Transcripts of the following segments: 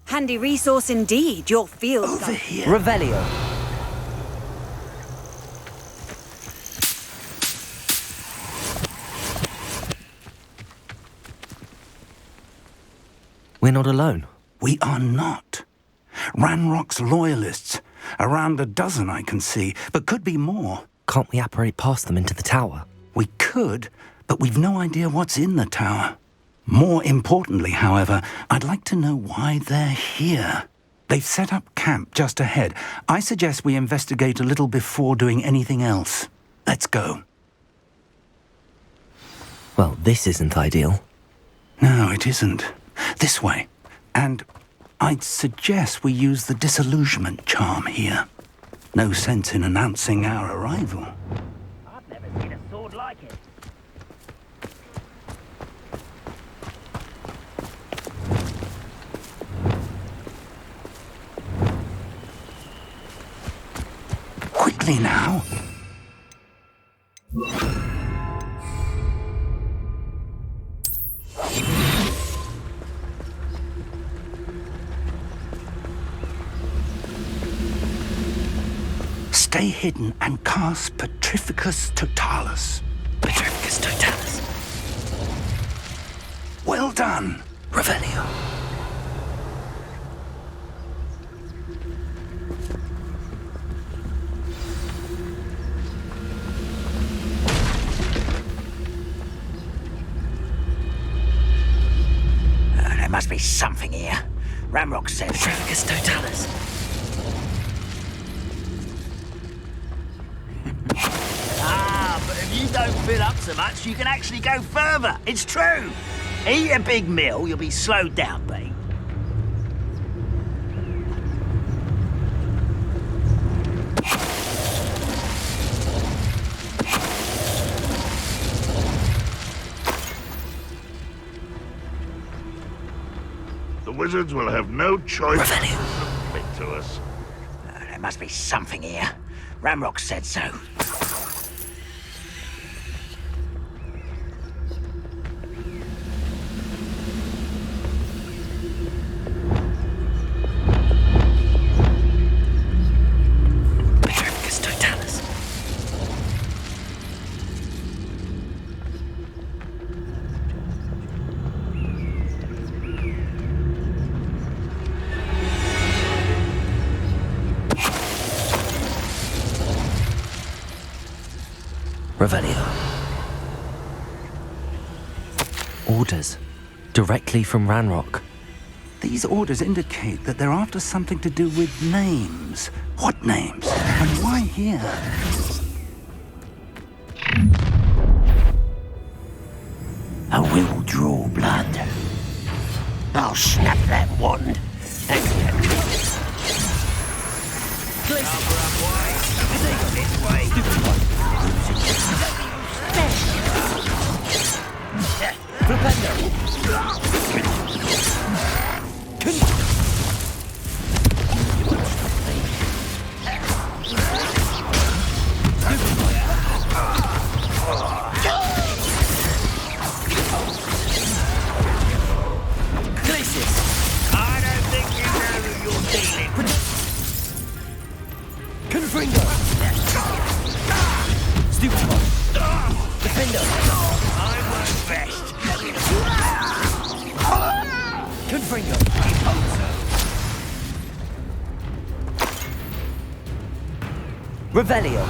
Handy resource indeed, your field. Over here. Revelio. We're not alone. We are not. Ranrock's loyalists. Around a dozen I can see, but could be more. Can't we apparate past them into the tower? We could, but we've no idea what's in the tower. More importantly, however, I'd like to know why they're here. They've set up camp just ahead. I suggest we investigate a little before doing anything else. Let's go. Well, this isn't ideal. No, it isn't. This way. And I'd suggest we use the disillusionment charm here. No sense in announcing our arrival. I've never seen a sword like it. Quickly now. Stay hidden and cast Petrificus Totalis. Petrificus Totalis. Well done. Revelio. There must be something here. Ramrock said. Petrificus Totalis. But if you don't fill up so much, you can actually go further. It's true. Eat a big meal, you'll be slowed down, Pete. The wizards will have no choice but Revelio. to submit to us. There must be something here. Ramrock said so. Petrificus Totalis. Revelio. Orders. Directly from Ranrock. These orders indicate that they're after something to do with names. What names? And why here? I will draw blood. I'll snap that wand. I don't think you know who you're dealing with. Confringo! Stupid one! Defender! I work best. Confringo! Revelio!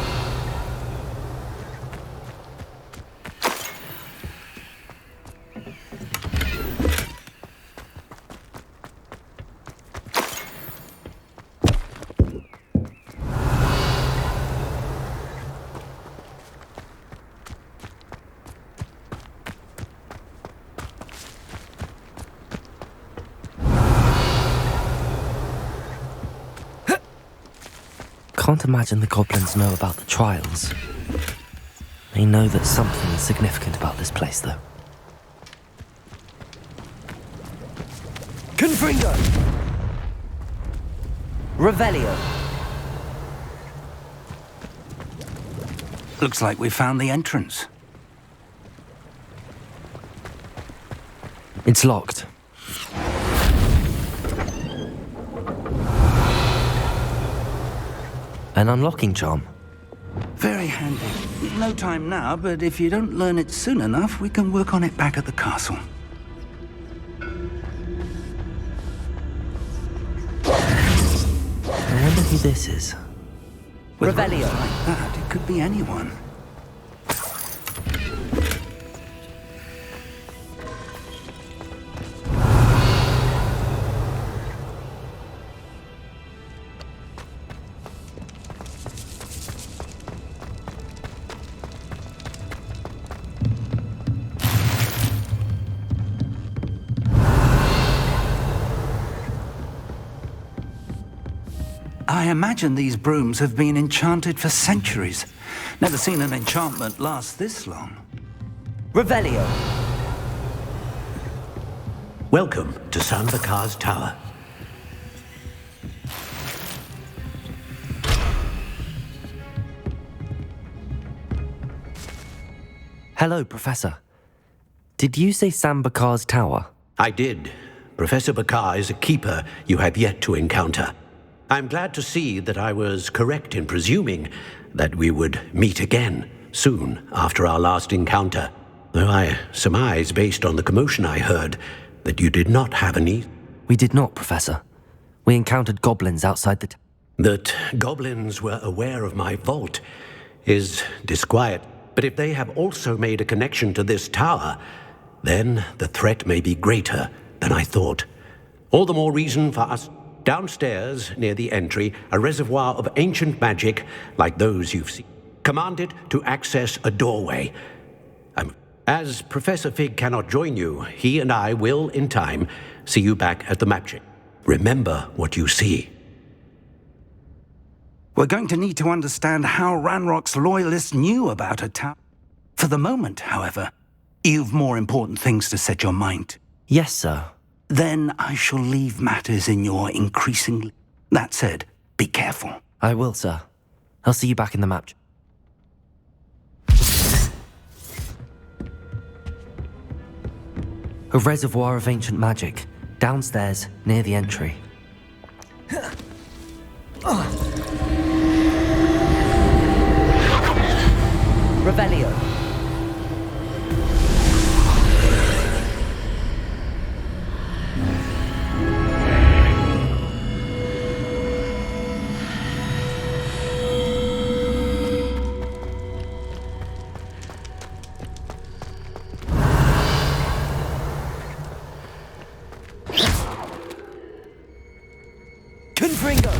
can't imagine the goblins know about the trials. They know that something is significant about this place, though. Confringo! Revelio! Looks like we found the entrance. It's locked. An unlocking charm. Very handy. No time now, but if you don't learn it soon enough, we can work on it back at the castle. I wonder who this is. With Revelio. words like that, it could be anyone. I imagine these brooms have been enchanted for centuries. Never seen an enchantment last this long. Revelio. Welcome to Sanbakar's Tower. Hello, Professor. Did you say Sambakar's tower? I did. Professor Bakar is a keeper you have yet to encounter. I'm glad to see that I was correct in presuming that we would meet again soon after our last encounter, though I surmise, based on the commotion I heard, that you did not have any... We did not, Professor. We encountered goblins outside the That goblins were aware of my vault is disquiet, but if they have also made a connection to this tower, then the threat may be greater than I thought. All the more reason for us... Downstairs, near the entry, a reservoir of ancient magic, like those you've seen. Command it to access a doorway. As Professor Fig cannot join you, he and I will, in time, see you back at the magic. Remember what you see. We're going to need to understand how Ranrock's loyalists knew about a tower. For the moment, however, you've more important things to set your mind to. Yes, sir. Then I shall leave matters in your increasingly... That said, be careful. I will, sir. I'll see you back in the map. A reservoir of ancient magic, downstairs, near the entry. Revelio. Confringo!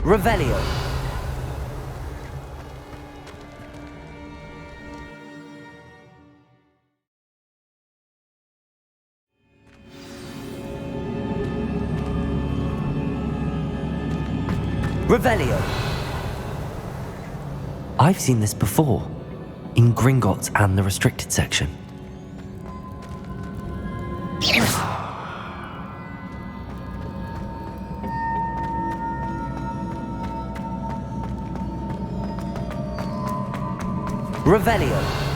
Revelio. Revelio. I've seen this before, in Gringotts and the restricted section. Revelio.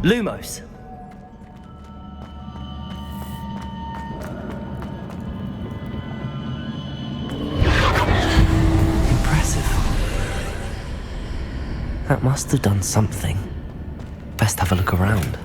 Lumos. Impressive. That must have done something. Best have a look around.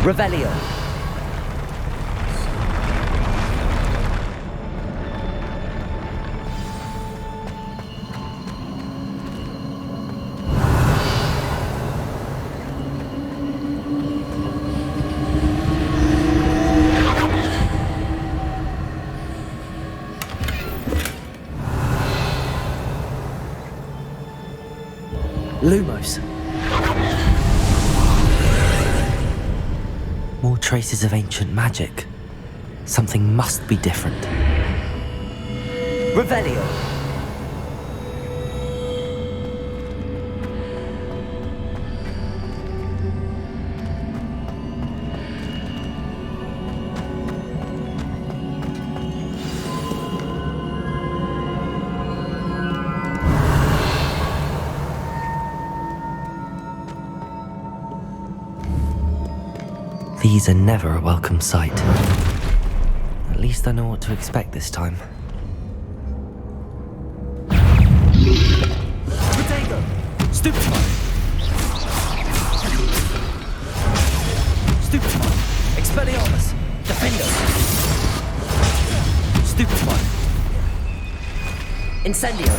Revelio. Lumos. More traces of ancient magic. Something must be different. Revelio. These are never a welcome sight. At least I know what to expect this time. Potato! Stupefy! Stupefy! Expelliarmus! Defender! Stupefy! Incendio!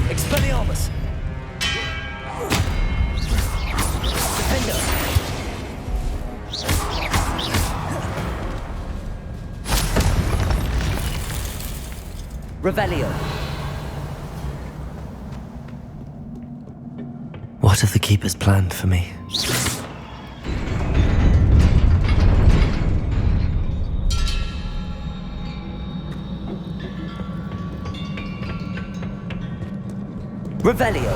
Expelliarmus! Defender! Revelio! What have the Keepers planned for me? Revelio.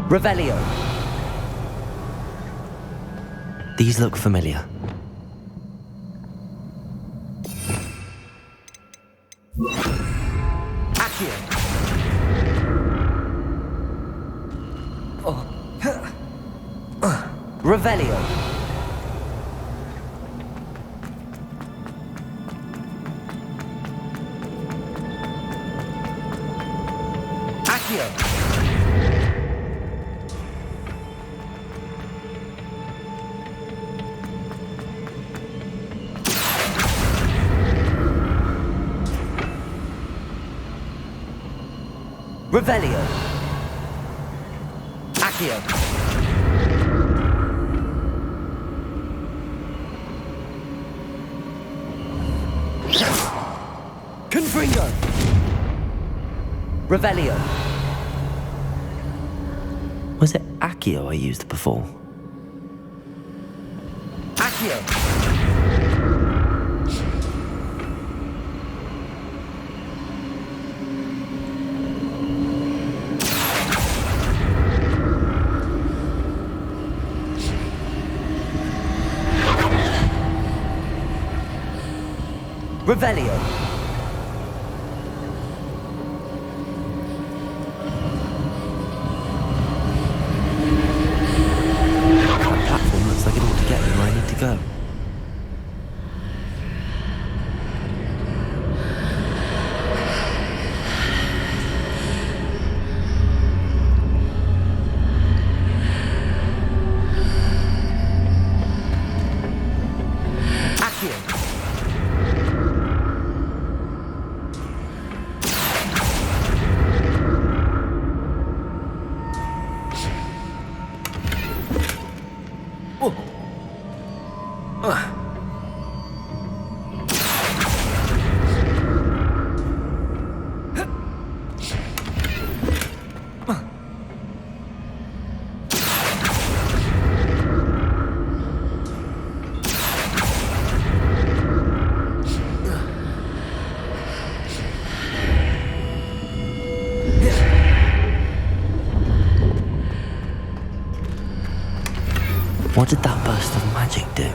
Revelio. These look familiar. Accio. Revelio. Accio. Revelio. Accio. Confringo. Revelio. Was it Accio I used before? Accio. Revelio. That platform looks like it ought to get me where I need to go. What did that burst of magic do?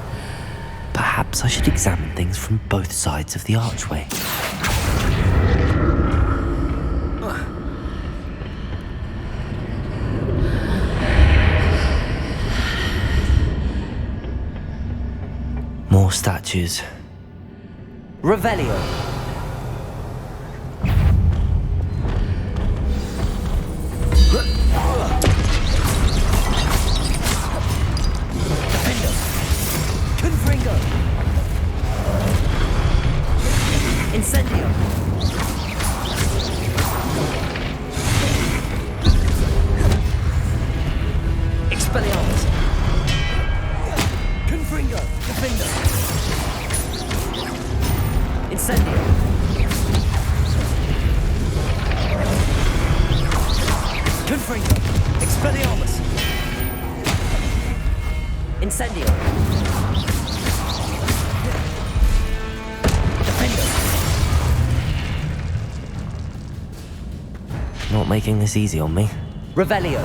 Perhaps I should examine things from both sides of the archway. More statues. Revelio! Incendio! Expelliarmus! Confringo! Defender! Incendio! Confringo! Expelliarmus! Incendio! Not making this easy on me. Revelio.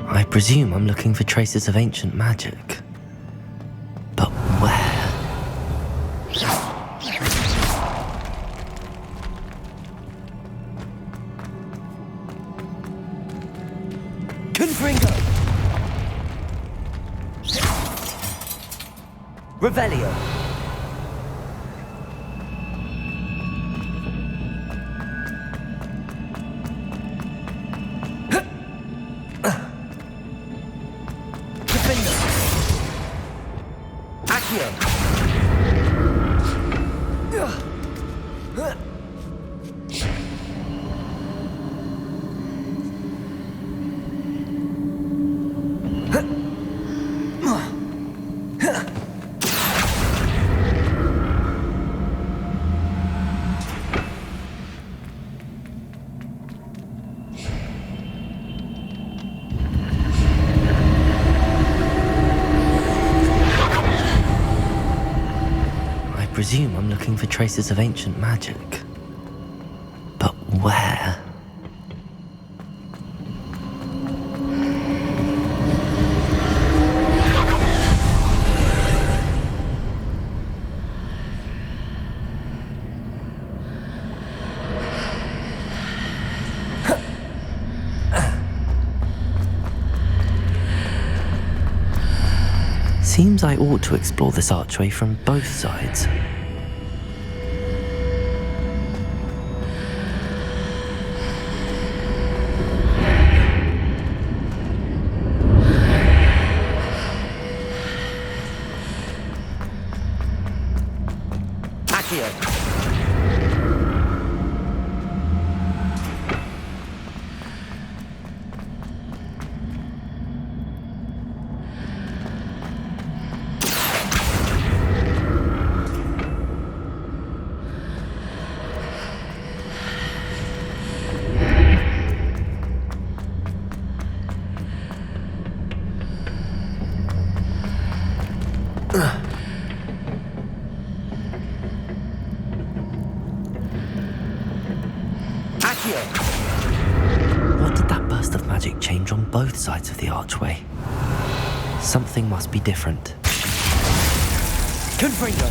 I presume I'm looking for traces of ancient magic. But where? Confringo. Revelio. I presume I'm looking for traces of ancient magic. But where? Seems I ought to explore this archway from both sides. What did that burst of magic change on both sides of the archway? Something must be different. Confringo.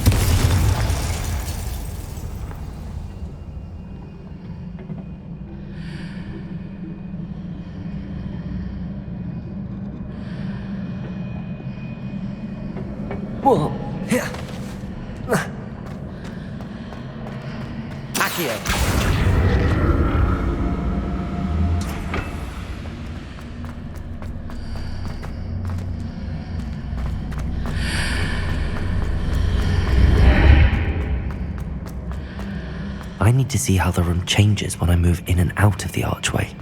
Whoa. Accio. I need to see how the room changes when I move in and out of the archway.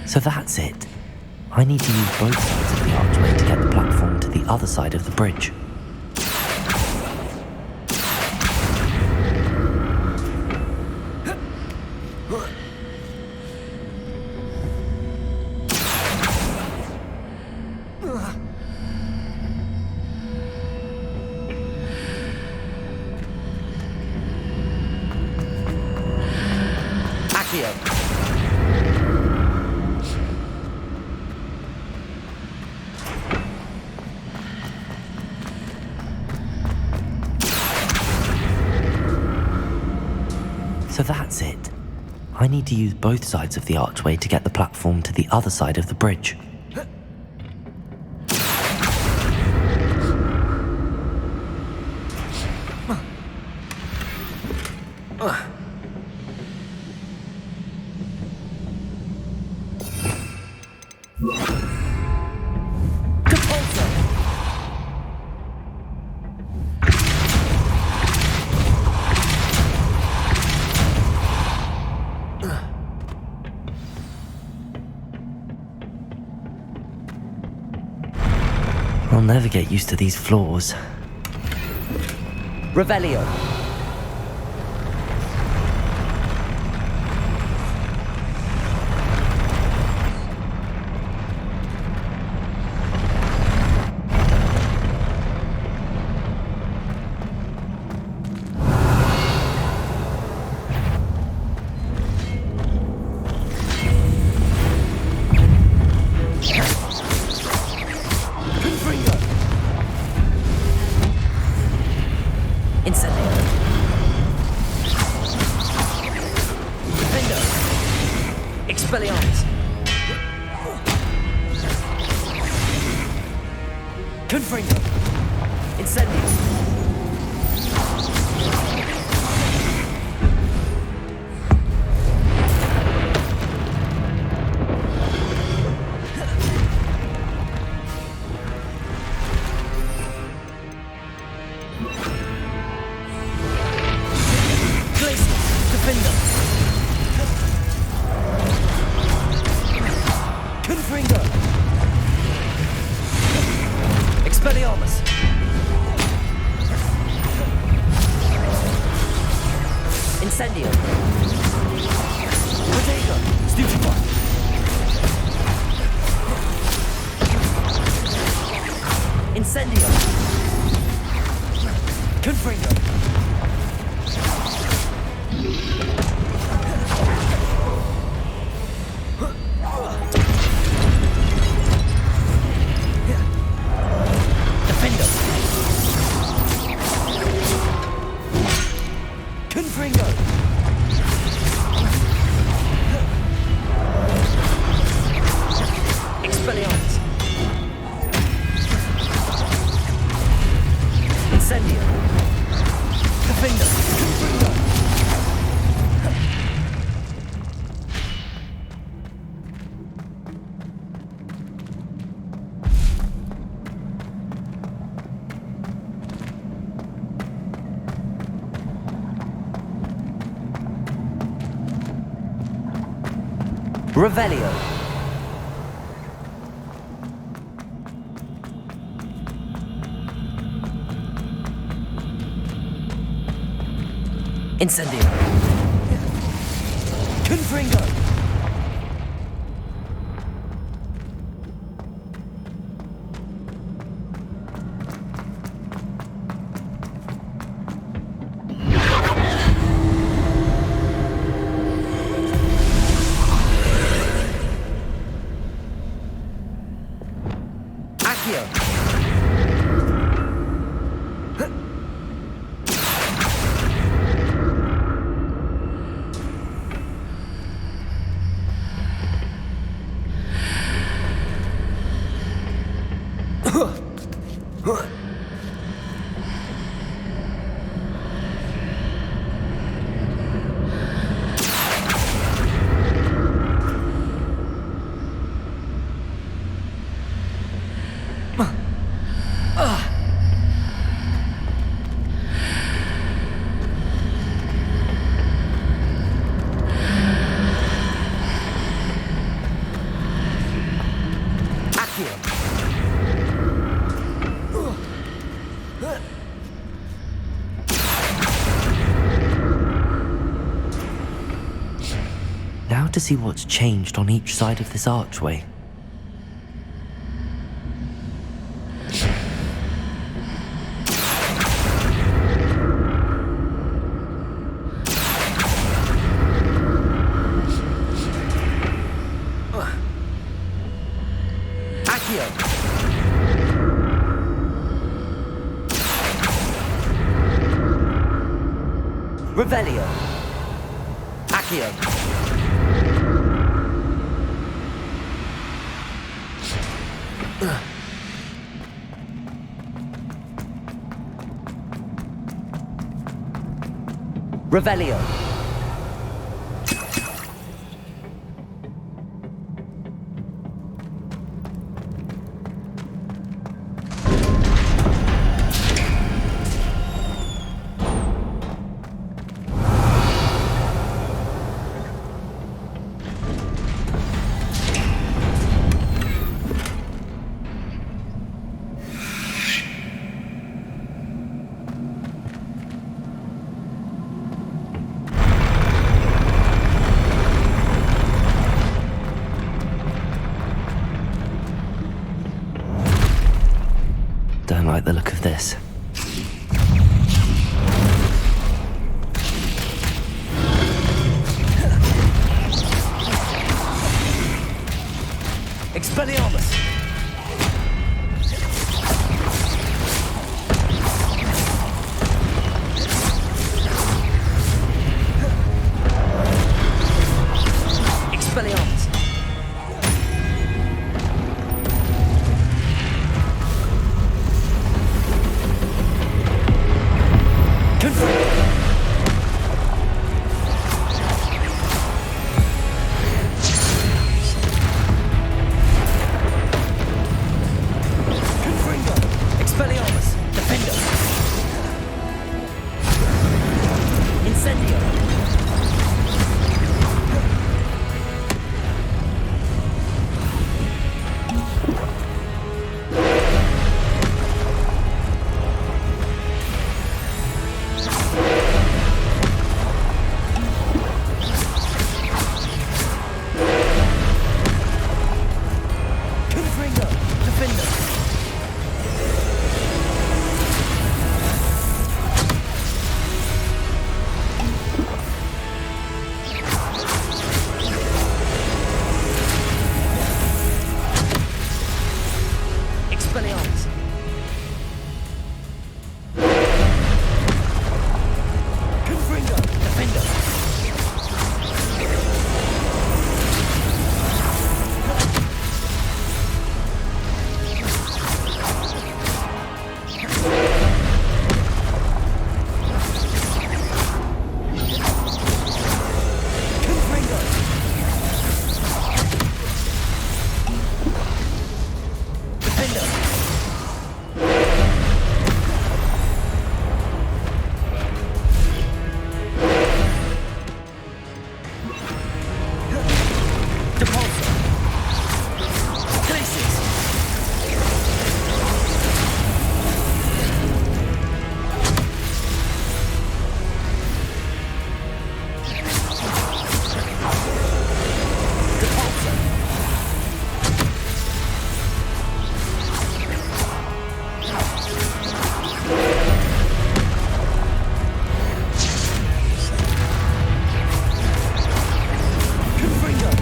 So that's it. I need to use both sides of the archway to get the platform to the other side of the bridge. So that's it. I need to use both sides of the archway to get the platform to the other side of the bridge. I'll never get used to these floors. Revelio. Expelliarmus. Confringo. Incendio. Glacius. Defender. Confringo. Expelliarmus. Incendio. Protego. Stupefy. Incendio. Confringo. Defender. Confringo. Expelliarmus. Incendio. Defender. Confringo. Revelio. Incendio. Confringo. Accio. hard to see what's changed on each side of this archway. Revelio. Accio. Revelio. Don't like the look of this. Expelliarmus! Expelliarmus!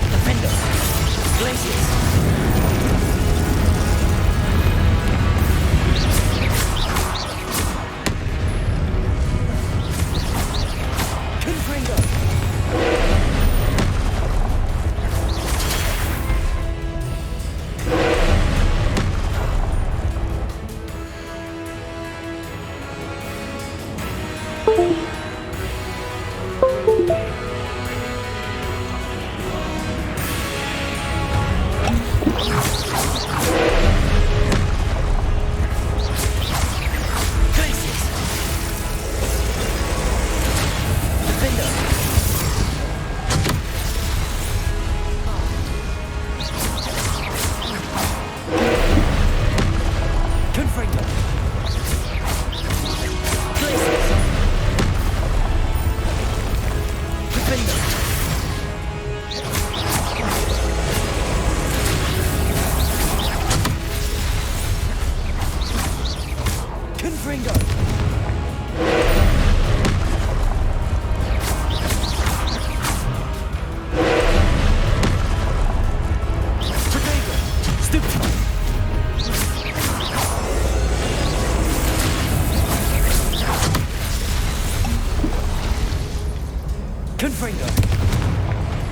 Defender!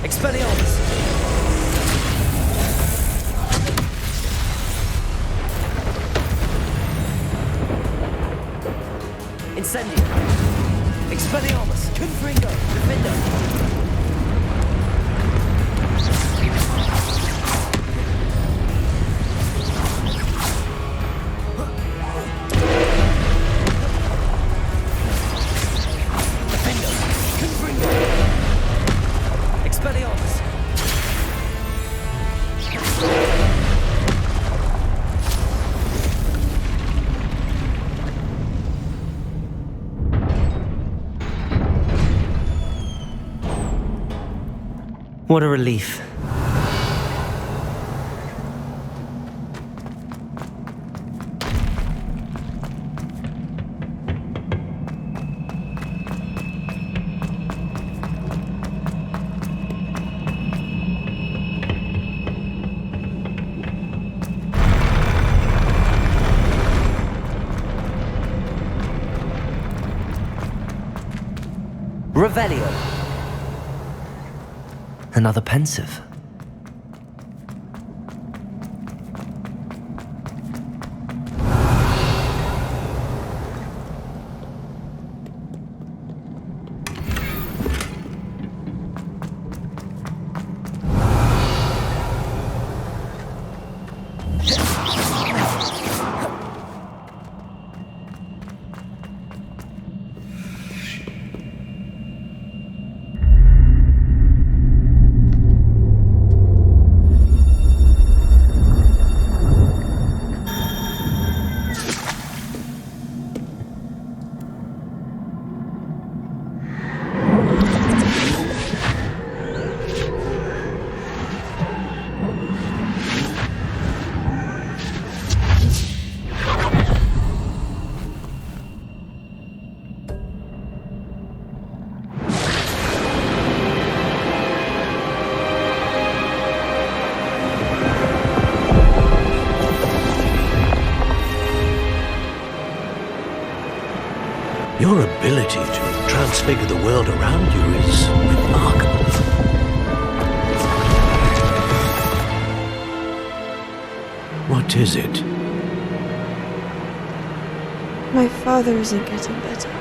Expelliarmus! Incendio! Expelliarmus! Confringo! Defendo! What a relief. Revelio! Another pensive. Your ability to transfigure the world around you is remarkable. What is it? My father isn't getting better.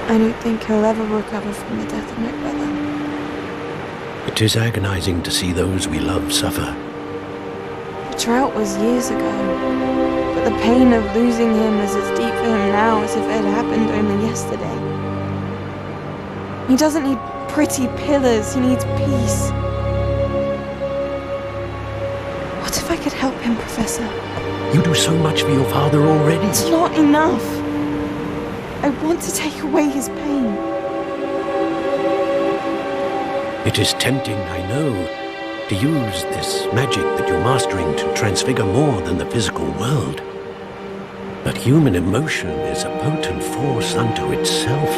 I don't think he'll ever recover from the death of my brother. It is agonizing to see those we love suffer. The drought was years ago, but the pain of losing him is as deep for him now as if it had happened only yesterday. He doesn't need pretty pillars, he needs peace. What if I could help him, Professor? You do so much for your father already. It's not enough. I want to take away his pain. It is tempting, I know, to use this magic that you're mastering to transfigure more than the physical world. But human emotion is a potent force unto itself.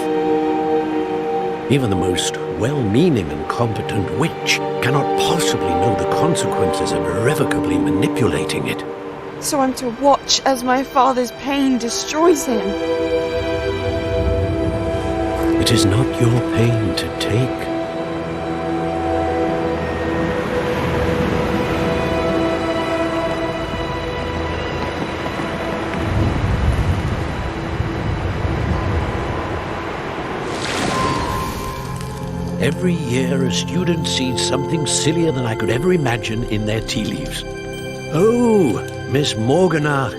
Even the most well-meaning and competent witch cannot possibly know the consequences of irrevocably manipulating it. So I'm to watch as my father's pain destroys him. It is not your pain to take. Every year, a student sees something sillier than I could ever imagine in their tea leaves. Oh, Miss Morgana,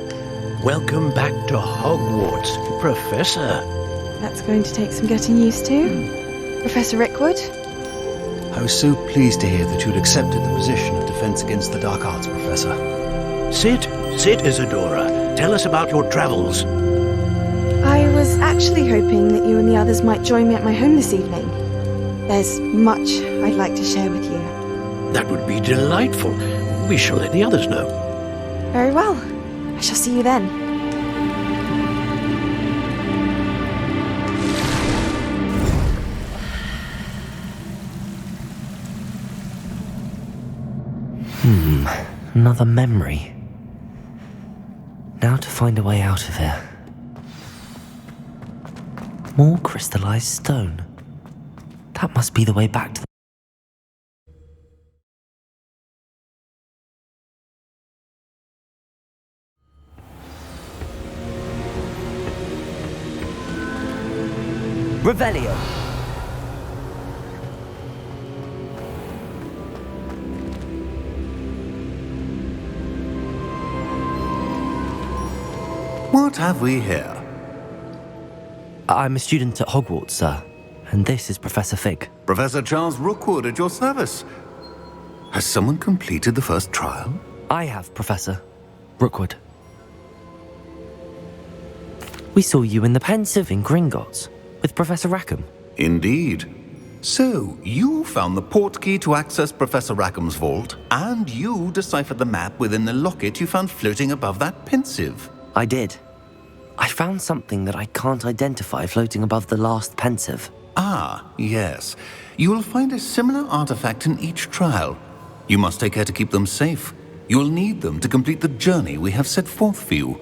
welcome back to Hogwarts, Professor. That's going to take some getting used to. Professor Rickwood? I was so pleased to hear that you'd accepted the position of Defense Against the Dark Arts, Professor. Sit, Isadora. Tell us about your travels. I was actually hoping that you and the others might join me at my home this evening. There's much I'd like to share with you. That would be delightful. We shall let the others know. Very well. I shall see you then. Another memory. Now to find a way out of here. More crystallized stone. That must be the way back to the... Revelio. What have we here? I'm a student at Hogwarts, sir. And this is Professor Fig. Professor Charles Rookwood at your service. Has someone completed the first trial? I have, Professor Rookwood. We saw you in the Pensive in Gringotts with Professor Rackham. Indeed. So, you found the portkey to access Professor Rackham's vault, and you deciphered the map within the locket you found floating above that Pensive. I did. I found something that I can't identify floating above the last Pensive. Ah, yes. You will find a similar artifact in each trial. You must take care to keep them safe. You will need them to complete the journey we have set forth for you.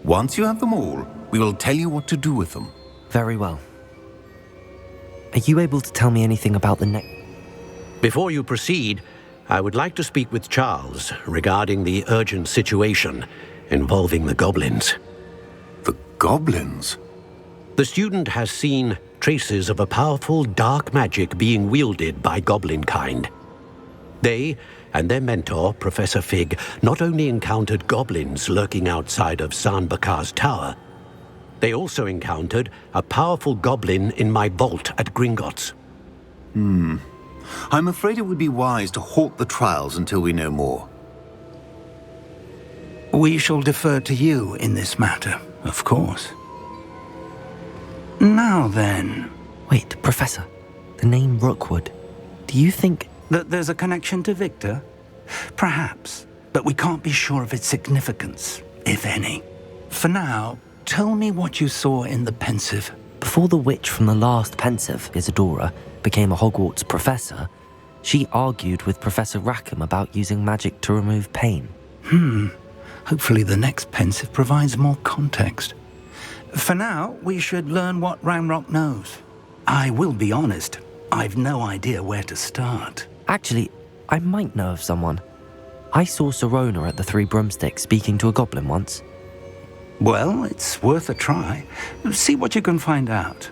Once you have them all, we will tell you what to do with them. Very well. Are you able to tell me anything about the next... Before you proceed, I would like to speak with Charles regarding the urgent situation involving the goblins. The goblins? The student has seen traces of a powerful dark magic being wielded by goblin kind. They and their mentor, Professor Fig, not only encountered goblins lurking outside of Sanbakar's tower, they also encountered a powerful goblin in my vault at Gringotts. I'm afraid it would be wise to halt the trials until we know more. We shall defer to you in this matter, of course. Now then... Wait, Professor. The name Rookwood. Do you think... that there's a connection to Victor? Perhaps, but we can't be sure of its significance, if any. For now, tell me what you saw in the Pensive. Before the witch from the last Pensive, Isadora, became a Hogwarts professor, she argued with Professor Rackham about using magic to remove pain. Hopefully the next Pensive provides more context. For now, we should learn what Ranrock knows. I will be honest, I've no idea where to start. Actually, I might know of someone. I saw Sirona at the Three Broomsticks speaking to a goblin once. Well, it's worth a try. See what you can find out.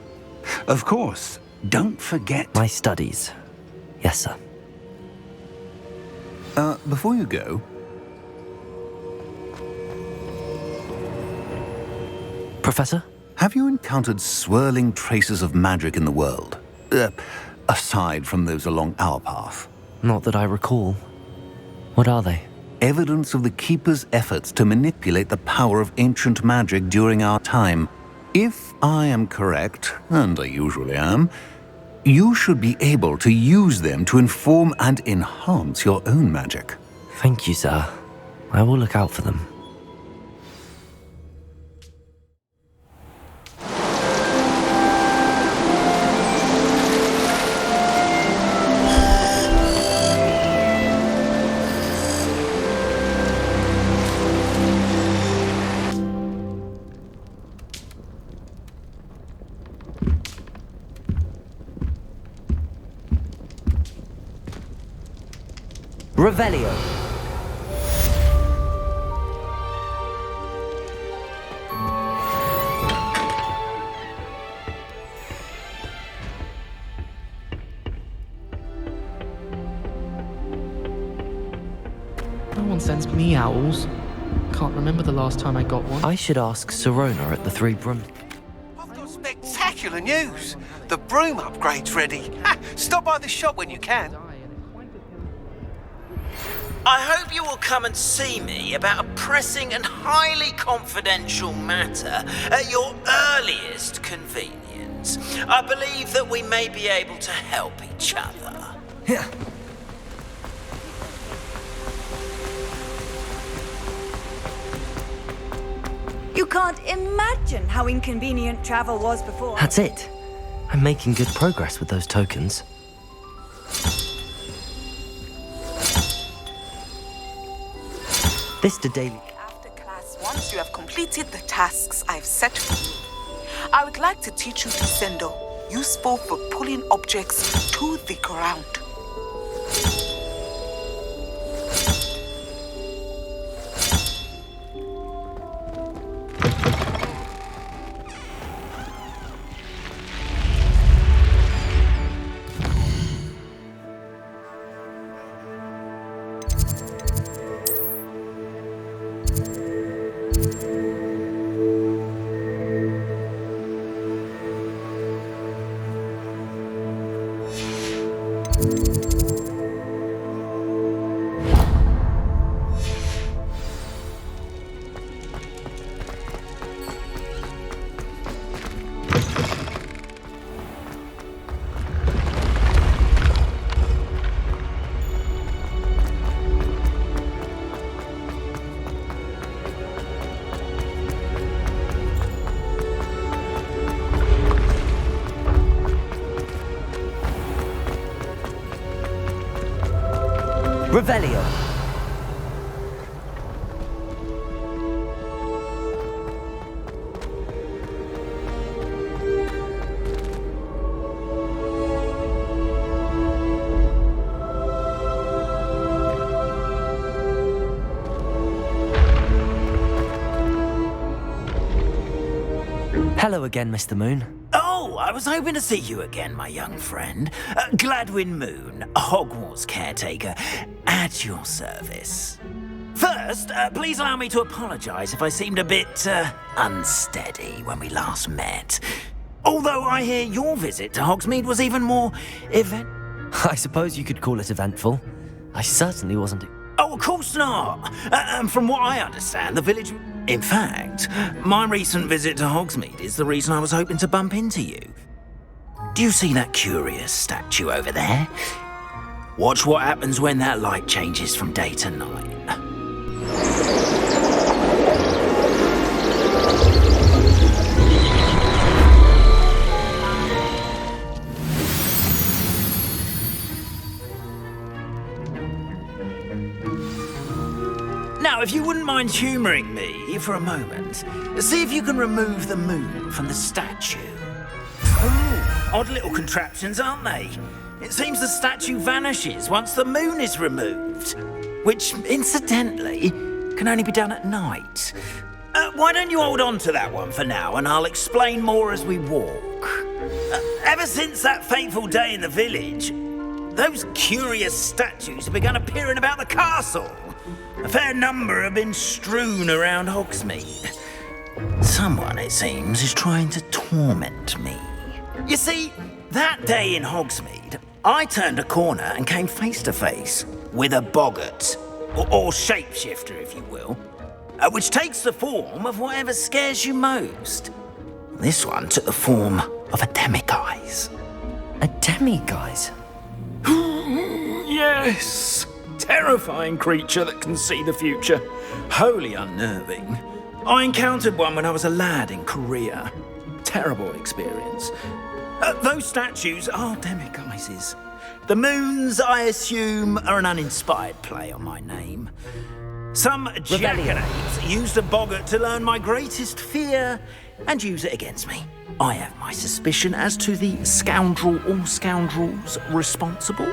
Of course, don't forget... My studies. Yes, sir. Before you go... Professor? Have you encountered swirling traces of magic in the world? Aside from those along our path? Not that I recall. What are they? Evidence of the Keeper's efforts to manipulate the power of ancient magic during our time. If I am correct, and I usually am, you should be able to use them to inform and enhance your own magic. Thank you, sir. I will look out for them. Revelio. No one sends me owls. Can't remember the last time I got one. I should ask Sirona at the Three Broomsticks. I've got spectacular news. The broom upgrade's ready. Stop by the shop when you can. I hope you will come and see me about a pressing and highly confidential matter at your earliest convenience. I believe that we may be able to help each other. You can't imagine how inconvenient travel was before. That's it. I'm making good progress with those tokens. This to daily. After class, once you have completed the tasks I've set for you, I would like to teach you Descendo. useful for pulling objects to the ground. Revelio. Hello again, Mr. Moon. Oh, I was hoping to see you again, my young friend. Gladwin Moon, Hogwarts caretaker, at your service. First, please allow me to apologise if I seemed a bit unsteady when we last met. Although I hear your visit to Hogsmeade was even more I suppose you could call it eventful. I certainly wasn't. Oh, of course not. From what I understand, the village... In fact, my recent visit to Hogsmeade is the reason I was hoping to bump into you. Do you see that curious statue over there? Watch what happens when that light changes from day to night. Now, if you wouldn't mind humouring me for a moment, see if you can remove the moon from the statue. Oh, odd little contraptions, aren't they? It seems the statue vanishes once the moon is removed, which, incidentally, can only be done at night. Why don't you hold on to that one for now, and I'll explain more as we walk. Ever since that fateful day in the village, those curious statues have begun appearing about the castle. A fair number have been strewn around Hogsmeade. Someone, it seems, is trying to torment me. You see, that day in Hogsmeade, I turned a corner and came face to face with a boggart, or shapeshifter, if you will, which takes the form of whatever scares you most. This one took the form of a demiguise. A demiguise? Yes! Terrifying creature that can see the future. Wholly unnerving. I encountered one when I was a lad in Korea. Terrible experience. Those statues are demiguises. The moons, I assume, are an uninspired play on my name. Some jackanapes used a boggart to learn my greatest fear and use it against me. I have my suspicion as to the scoundrel or scoundrels responsible.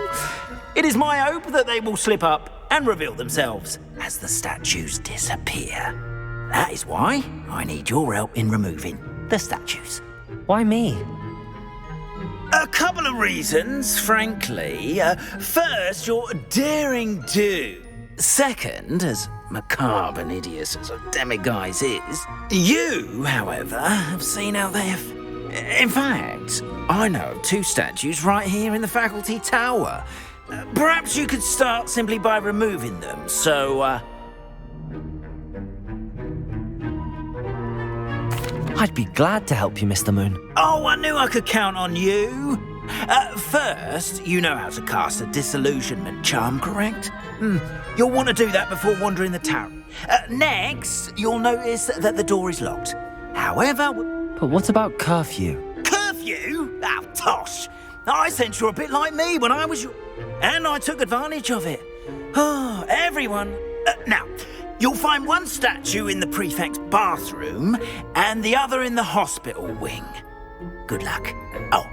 It is my hope that they will slip up and reveal themselves as the statues disappear. That is why I need your help in removing the statues. Why me? A couple of reasons, frankly. First, your daring do. Second, as macabre and hideous as a demiguise is, you, however, have seen how they have... In fact, I know of two statues right here in the faculty tower. Perhaps you could start simply by removing them, so, I'd be glad to help you, Mr. Moon. Oh, I knew I could count on you. First, you know how to cast a disillusionment charm, correct? You'll want to do that before wandering the tower. Next, you'll notice that the door is locked. However... But what about curfew? Curfew? Oh, tosh! I sense you're a bit like me when I was your... And I took advantage of it. Oh, everyone... Now, you'll find one statue in the prefect's bathroom and the other in the hospital wing. Good luck. Oh,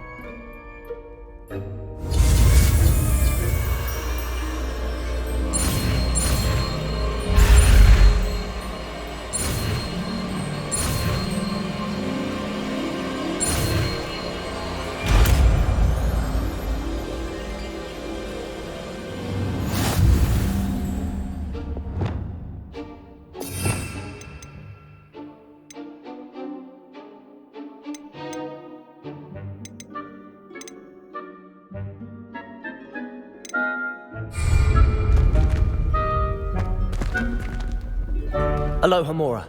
Aloha Mora.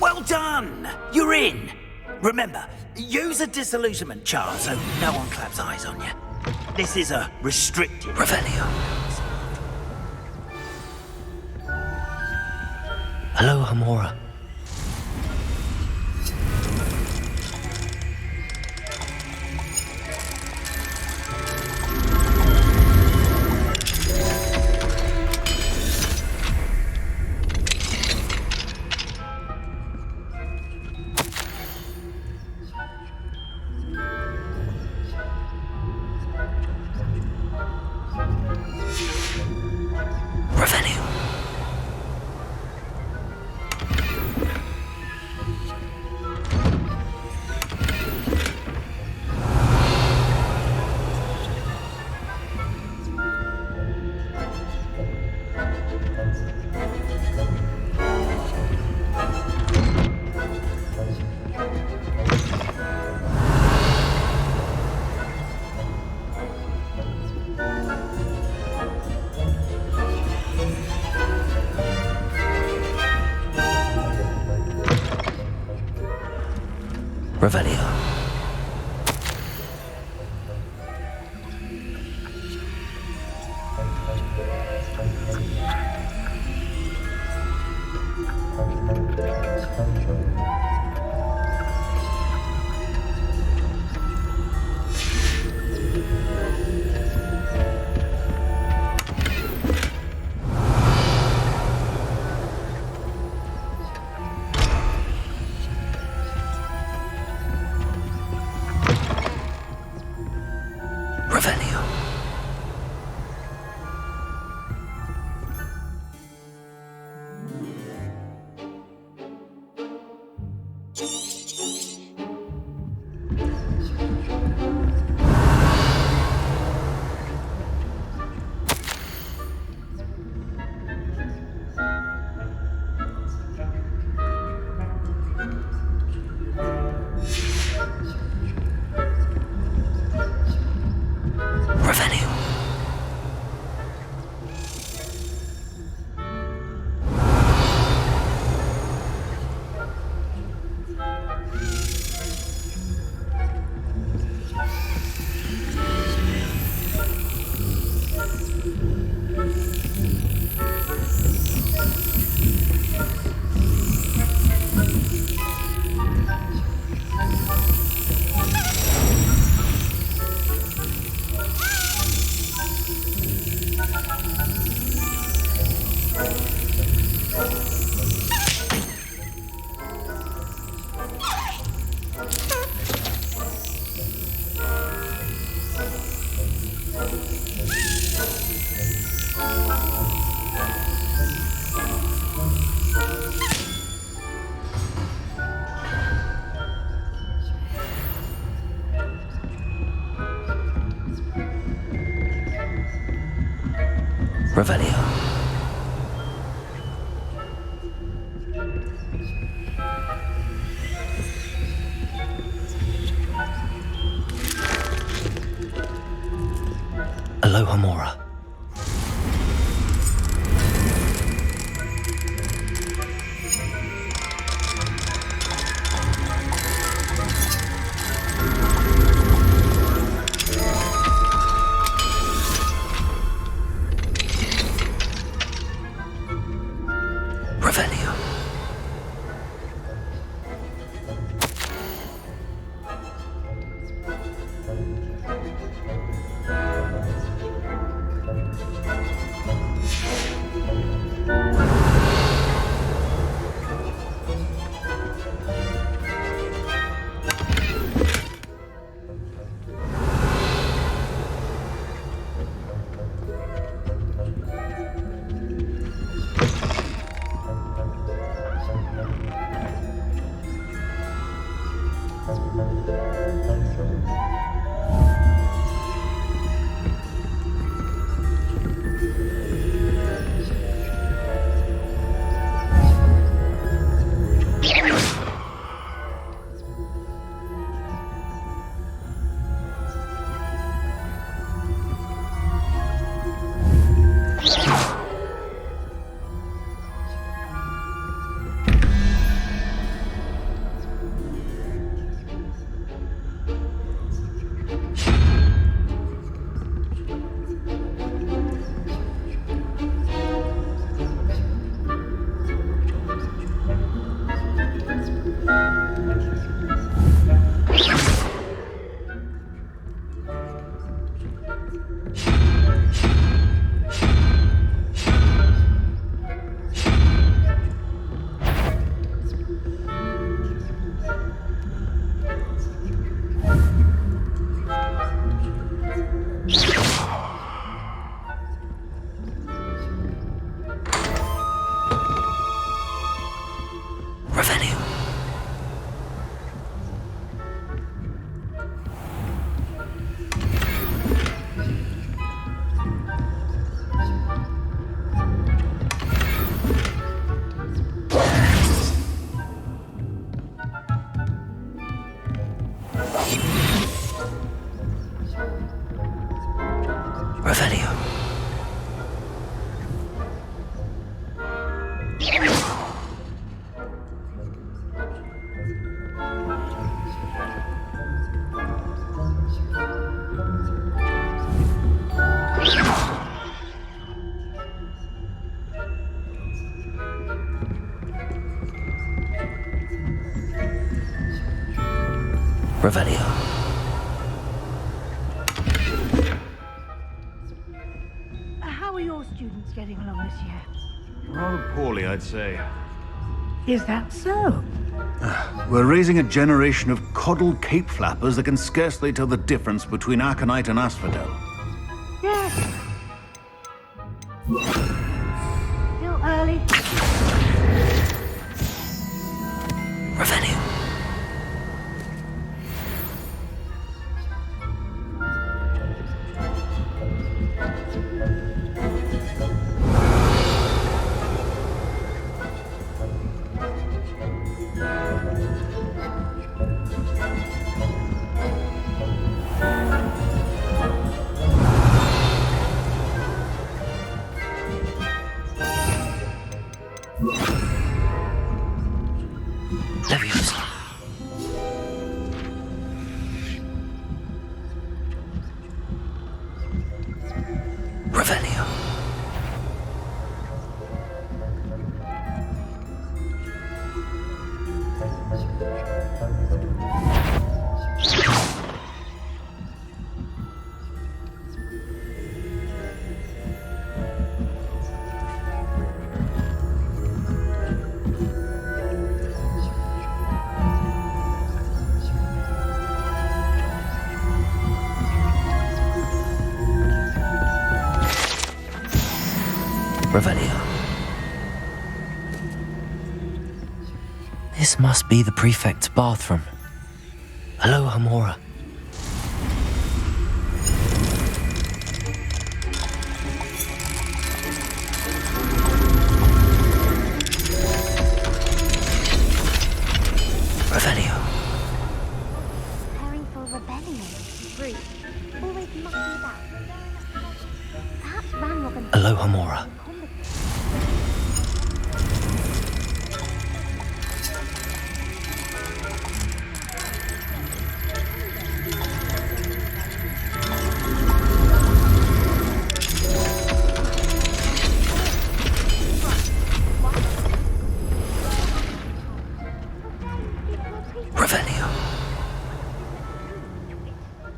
Well done! You're in! Remember, use a disillusionment charm so no one claps eyes on you. This is a restricted... Revelio. Aloha Mora. Revelio. Revelio. Aloha Mora. Revelio. Revelio. How are your students getting along this year? Rather poorly, I'd say. Is that so? We're raising a generation of coddled cape flappers that can scarcely tell the difference between aconite and asphodel. Yes. Still early. Revelio. Leviosa. Revelio. Revelio. This must be the prefect's bathroom. Aloha Mora. Revelio. Preparing for rebellion. Rude. Always mucking about. Perhaps Ranrock and Aloha Mora. Revelio.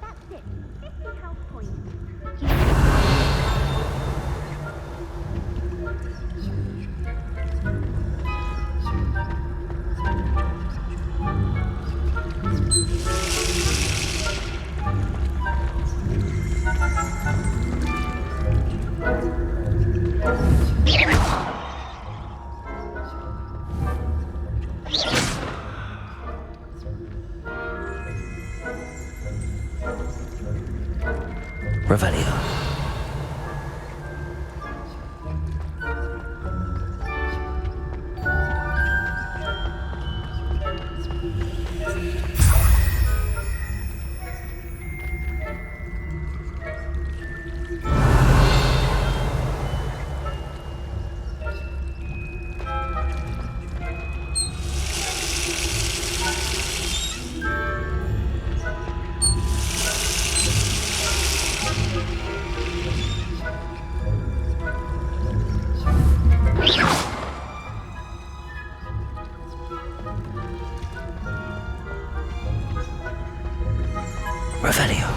That's it. 50 health points. Revelio. Revelio.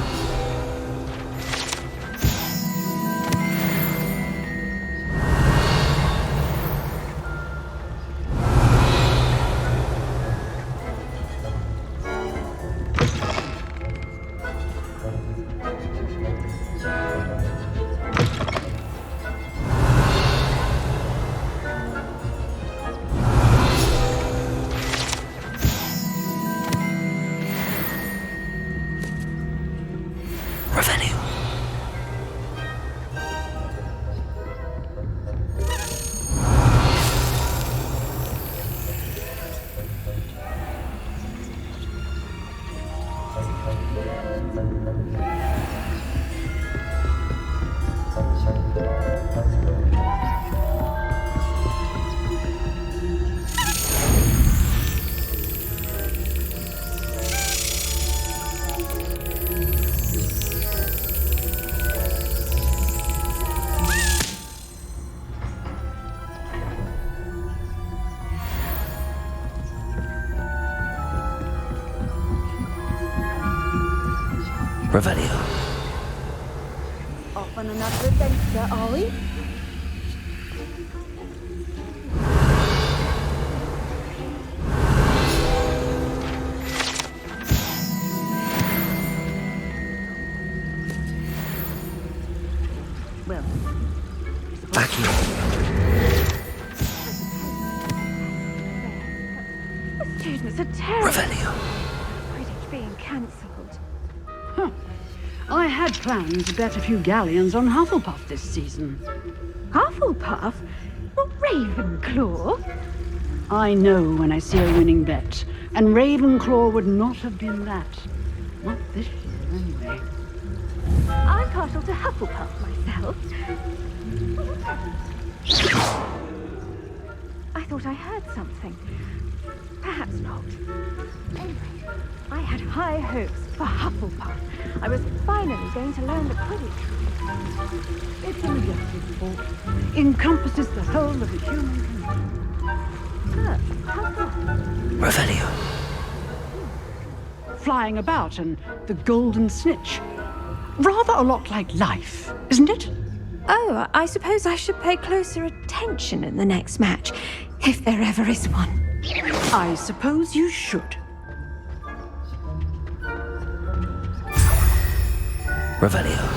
Revelio. Off on another adventure, are we? Well, back here. The students are terrible. Revelio. Quidditch being cancelled. Huh. I had planned to bet a few galleons on Hufflepuff this season. Hufflepuff? Not Ravenclaw? I know when I see a winning bet, and Ravenclaw would not have been that. Not this year, anyway. I'm partial to Hufflepuff myself. I thought I heard something. Perhaps not. Anyway, I had high hopes for Hufflepuff. I was finally going to learn the Quidditch. It's a majestic sport. Encompasses the whole of the human community. How so? Revelio. Flying about and the golden snitch. Rather a lot like life, isn't it? Oh, I suppose I should pay closer attention in the next match, if there ever is one. I suppose you should. Revelio.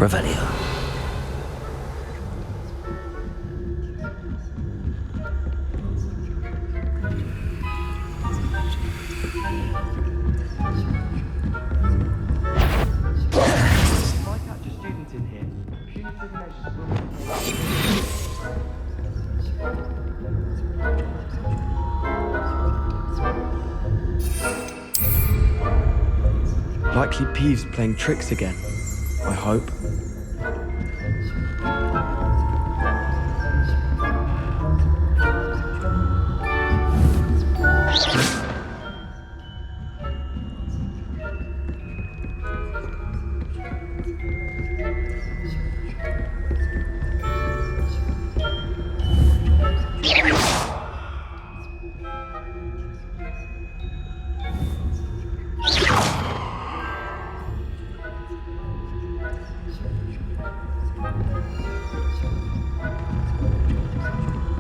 Revelio. Likely Peeves playing tricks again, I hope.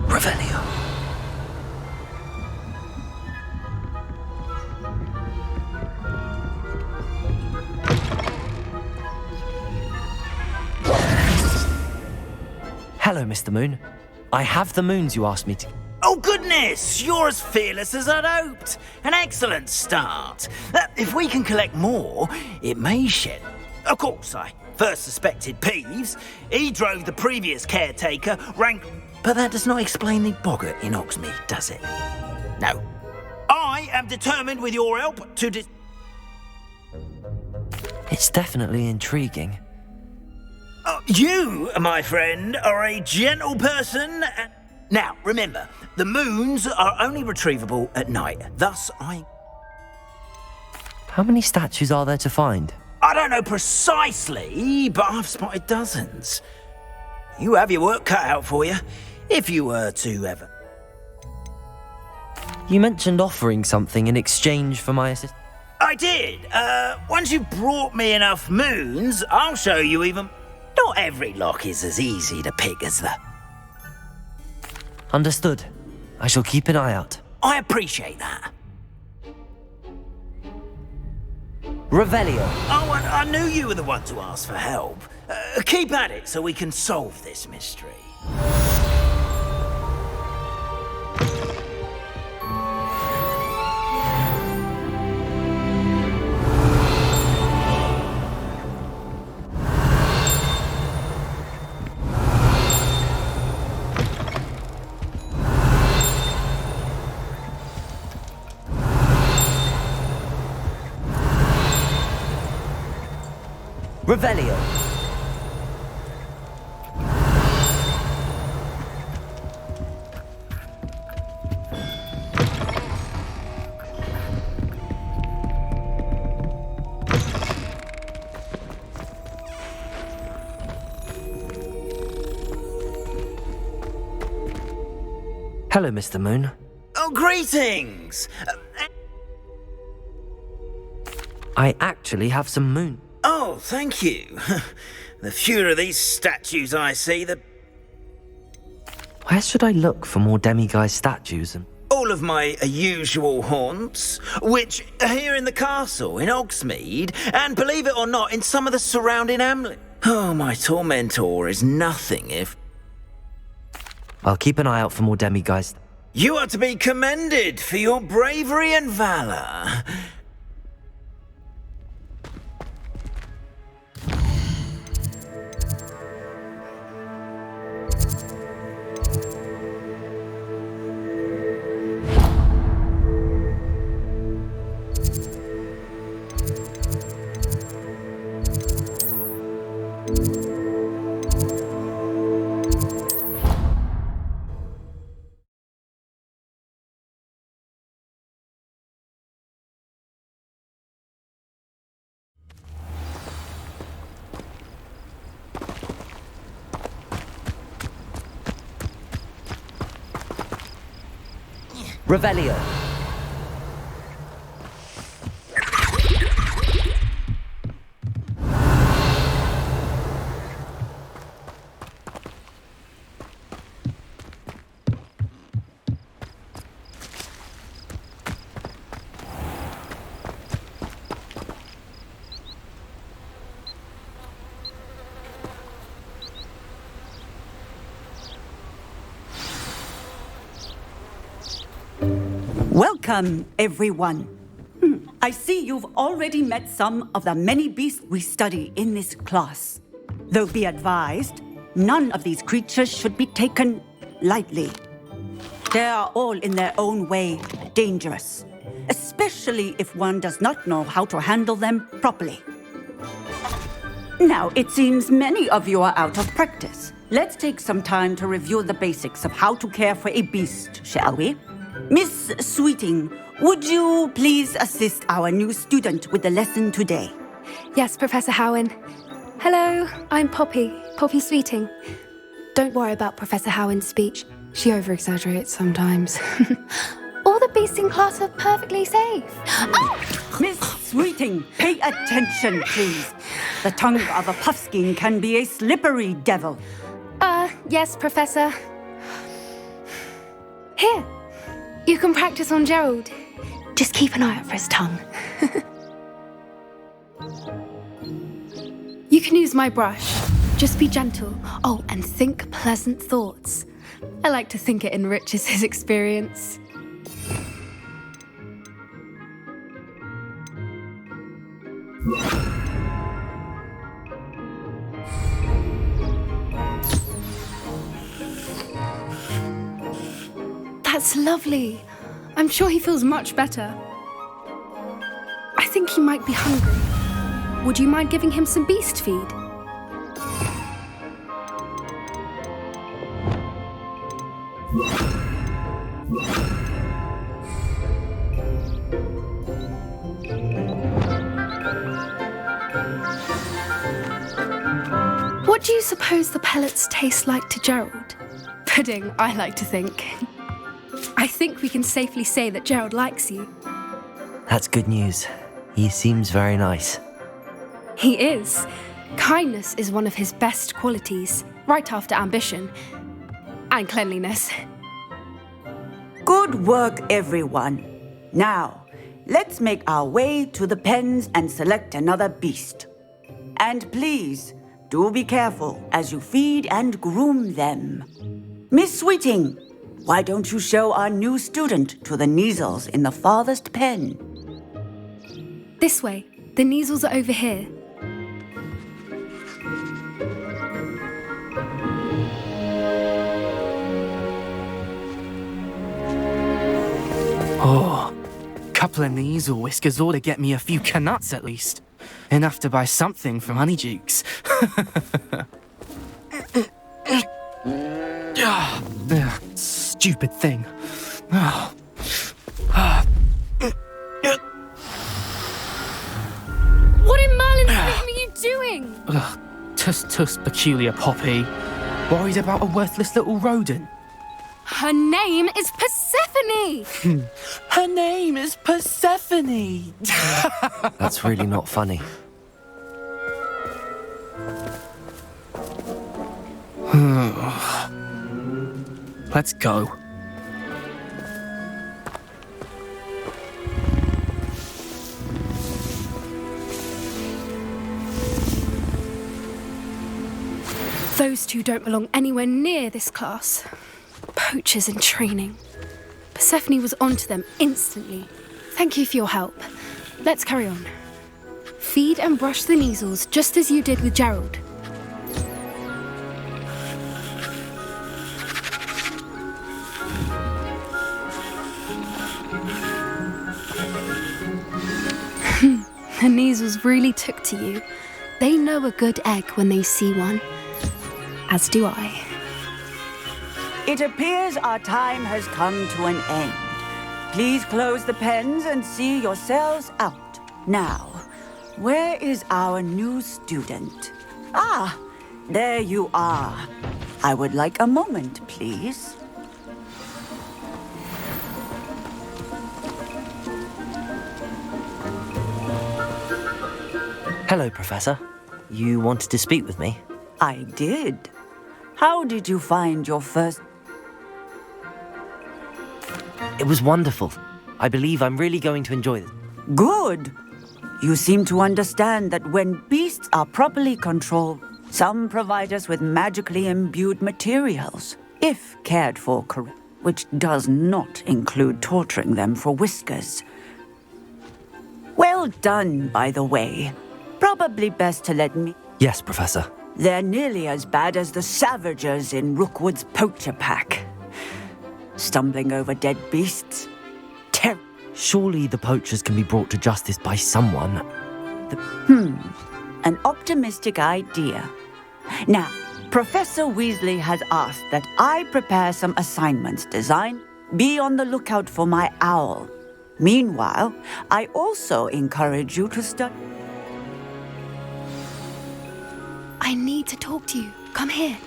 Revelio. Hello, Mr. Moon. I have the moons you asked me to... Oh, goodness! You're as fearless as I'd hoped. An excellent start. If we can collect more, it may shed... Of course, I first suspected Peeves. He drove the previous caretaker, rank... But that does not explain the boggart in Hogsmeade, does it? No. I am determined with your help to It's definitely intriguing. You, my friend, are a gentle person. Now, remember, the moons are only retrievable at night. Thus, How many statues are there to find? I don't know precisely, but I've spotted dozens. You have your work cut out for you, if you were to ever... You mentioned offering something in exchange for my assist... I did. Once you've brought me enough moons, I'll show you even... Not every lock is as easy to pick as the... Understood. I shall keep an eye out. I appreciate that. Revelio. Oh, I knew you were the one to ask for help. Keep at it so we can solve this mystery. Revelio. Hello, Mr. Moon. Oh, greetings! I actually have some moon. Oh, thank you. The fewer of these statues I see, the... Where should I look for more demiguise statues and... All of my usual haunts, which are here in the castle, in Hogsmeade, and believe it or not, in some of the surrounding hamlets. Oh, my tormentor is nothing if... I'll keep an eye out for more demiguise. You are to be commended for your bravery and valor. Revelio. Welcome, everyone. I see you've already met some of the many beasts we study in this class. Though be advised, none of these creatures should be taken lightly. They are all in their own way dangerous, especially if one does not know how to handle them properly. Now, it seems many of you are out of practice. Let's take some time to review the basics of how to care for a beast, shall we? Miss Sweeting, would you please assist our new student with the lesson today? Yes, Professor Howen. Hello, I'm Poppy Sweeting. Don't worry about Professor Howen's speech. She over-exaggerates sometimes. All the beasts in class are perfectly safe. Oh! Miss Sweeting, pay attention, please. The tongue of a puffskein can be a slippery devil. Yes, Professor. Here, you can practice on Gerald. Just keep an eye out for his tongue. You can use my brush. Just be gentle. Oh, and think pleasant thoughts. I like to think it enriches his experience. That's lovely. I'm sure he feels much better. I think he might be hungry. Would you mind giving him some beast feed? What do you suppose the pellets taste like to Gerald? Pudding, I like to think. I think we can safely say that Gerald likes you. That's good news. He seems very nice. He is. Kindness is one of his best qualities, right after ambition and cleanliness. Good work, everyone. Now, let's make our way to the pens and select another beast. And please, do be careful as you feed and groom them. Miss Sweeting, why don't you show our new student to the Neasels in the farthest pen? This way. The Neasels are over here. Oh, couple of Neasel whiskers ought to get me a few canuts at least. Enough to buy something from Honeydukes. Stupid thing. What in Merlin's name are you doing? Tuss, peculiar Poppy. Worried about a worthless little rodent. Her name is Persephone! Her name is Persephone! That's really not funny. Let's go. Those two don't belong anywhere near this class. Poachers in training. Persephone was onto them instantly. Thank you for your help. Let's carry on. Feed and brush the Neasels just as you did with Gerald. The Neasels really took to you. They know a good egg when they see one. As do I. It appears our time has come to an end. Please close the pens and see yourselves out. Now, where is our new student? Ah, there you are. I would like a moment, please. Hello, Professor. You wanted to speak with me? I did. How did you find your first... It was wonderful. I believe I'm really going to enjoy it. Good. You seem to understand that when beasts are properly controlled, some provide us with magically imbued materials, if cared for correctly. which does not include torturing them for whiskers. Well done, by the way. Probably best to let me... Yes, Professor. They're nearly as bad as the Savagers in Rookwood's poacher pack. Stumbling over dead beasts. Surely the poachers can be brought to justice by someone. An optimistic idea. Now, Professor Weasley has asked that I prepare some assignments designed. Be on the lookout for my owl. Meanwhile, I also encourage you to study. I need to talk to you. Come here.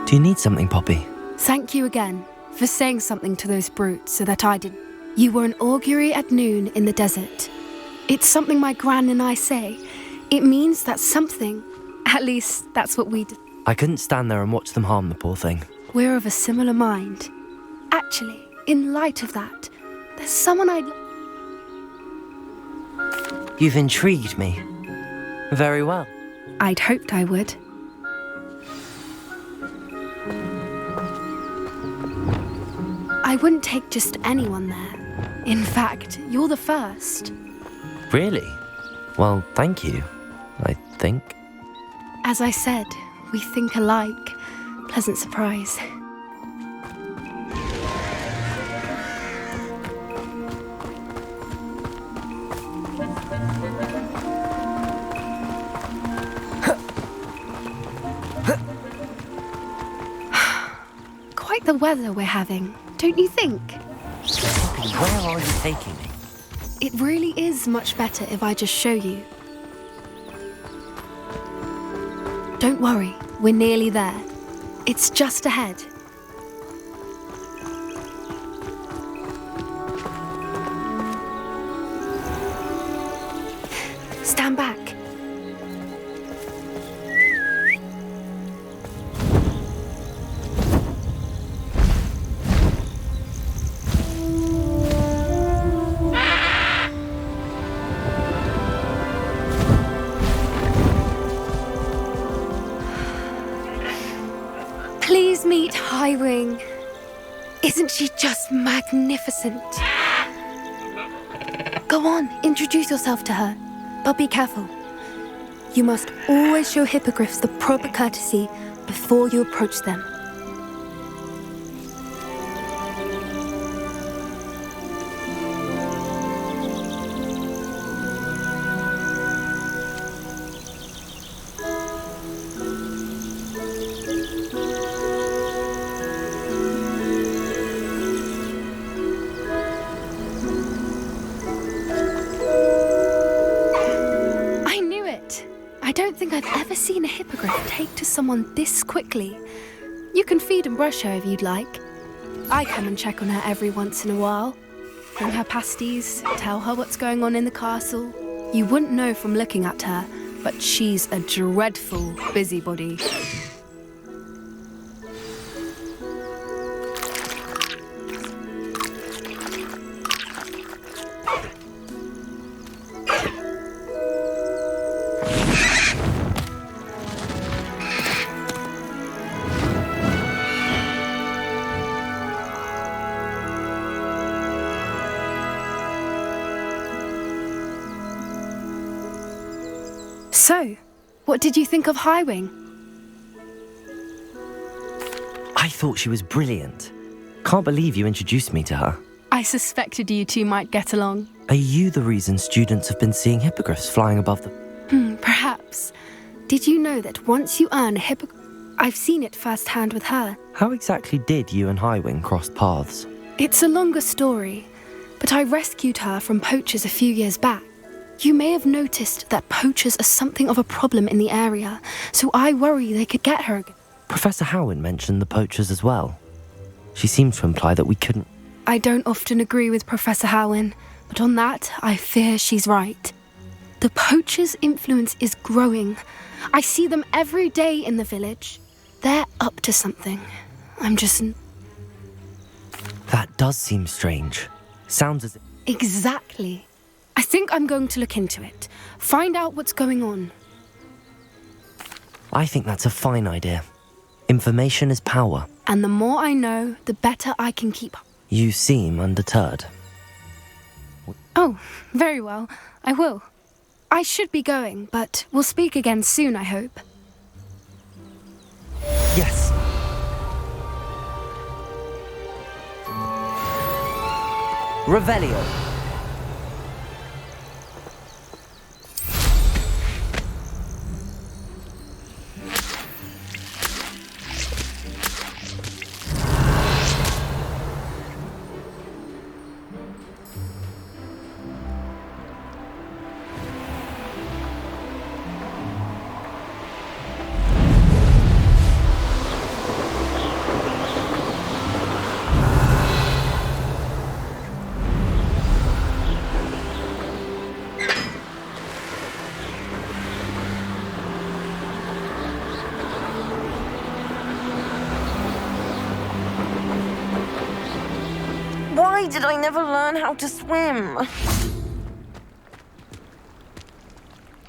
Do you need something, Poppy? Thank you again for saying something to those brutes so that I didn't. You were an augury at noon in the desert. It's something my gran and I say. It means that something, at least that's what we did. I couldn't stand there and watch them harm the poor thing. We're of a similar mind. Actually, in light of that, there's someone I'd... You've intrigued me. Very well. I'd hoped I would. I wouldn't take just anyone there. In fact, you're the first. Really? Well, thank you, I think. As I said, we think alike. Pleasant surprise. Quite the weather we're having, don't you think? Where are you taking me? It really is much better if I just show you. Don't worry, we're nearly there. It's just ahead. Stand back. Please meet Highwing. Isn't she just magnificent? Go on, introduce yourself to her. But be careful. You must always show hippogriffs the proper courtesy before you approach them. I don't think I've ever seen a hippogriff take to someone this quickly. You can feed and brush her if you'd like. I come and check on her every once in a while. Bring her pasties, tell her what's going on in the castle. You wouldn't know from looking at her, but she's a dreadful busybody. So, what did you think of Highwing? I thought she was brilliant. Can't believe you introduced me to her. I suspected you two might get along. Are you the reason students have been seeing hippogriffs flying above them? Perhaps. Did you know that once you earn a hippogriff... I've seen it firsthand with her. How exactly did you and Highwing cross paths? It's a longer story, but I rescued her from poachers a few years back. You may have noticed that poachers are something of a problem in the area, so I worry they could get her again. Professor Howin mentioned the poachers as well. She seemed to imply that we couldn't... I don't often agree with Professor Howin, but on that, I fear she's right. The poachers' influence is growing. I see them every day in the village. They're up to something. I'm just... That does seem strange. Sounds as if... Exactly. I think I'm going to look into it. Find out what's going on. I think that's a fine idea. Information is power. And the more I know, the better I can keep up. You seem undeterred. Oh, very well. I will. I should be going, but we'll speak again soon, I hope. Yes. Revelio. Why did I never learn how to swim?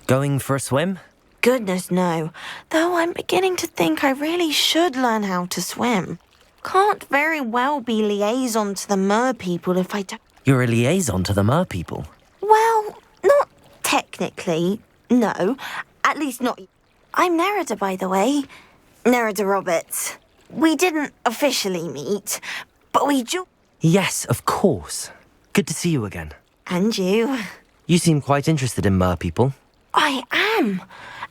Going for a swim? Goodness, no. Though I'm beginning to think I really should learn how to swim. Can't very well be liaison to the mer people if I don't... You're a liaison to the mer people? Well, not technically, no. At least not... I'm Nerida, by the way. Nerida Roberts. We didn't officially meet, but we Yes, of course. Good to see you again. And you. You seem quite interested in mer people. I am.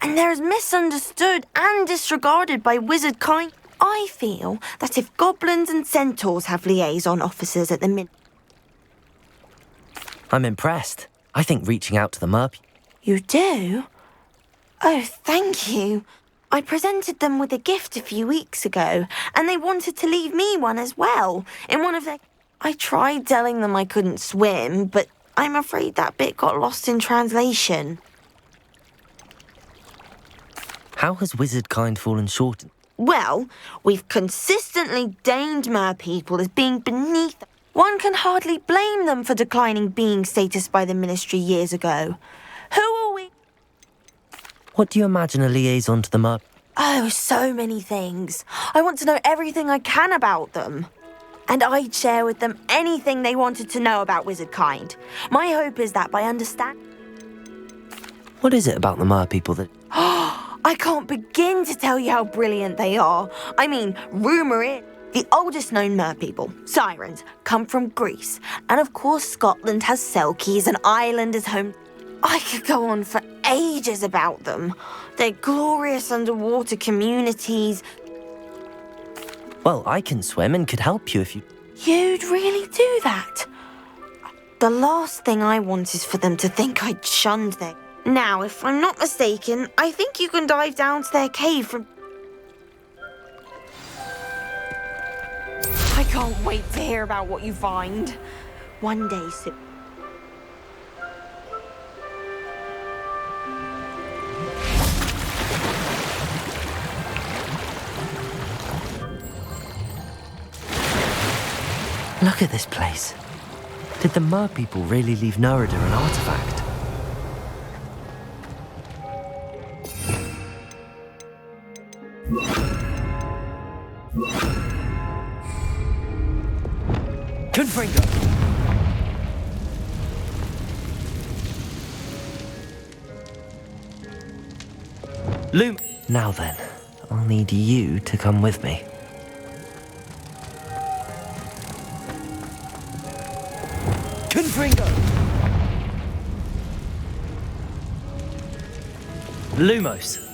And they're as misunderstood and disregarded by wizard kind. I feel that if goblins and centaurs have liaison officers at the minute... I'm impressed. I think reaching out to the mer people... You do? Oh, thank you. I presented them with a gift a few weeks ago, and they wanted to leave me one as well, in one of their... I tried telling them I couldn't swim, but I'm afraid that bit got lost in translation. How has wizard kind fallen short? Well, we've consistently deemed mer people as being beneath... One can hardly blame them for declining being status by the Ministry years ago. Who are we? What do you imagine a liaison to the mer... Oh, so many things. I want to know everything I can about them. And I'd share with them anything they wanted to know about wizard kind. My hope is that by understanding... What is it about the mer people that... I can't begin to tell you how brilliant they are. I mean, rumour is... The oldest known mer people, sirens, come from Greece. And of course Scotland has Selkies and Ireland is home... I could go on for ages about them. They're glorious underwater communities. Well, I can swim and could help you if you... You'd really do that? The last thing I want is for them to think I'd shunned them. Now, if I'm not mistaken, I think you can dive down to their cave from... I can't wait to hear about what you find. One day soon. Look at this place. Did the mer people really leave Nerida an artifact? Confringo! Now then, I'll need you to come with me. Confringo! Lumos!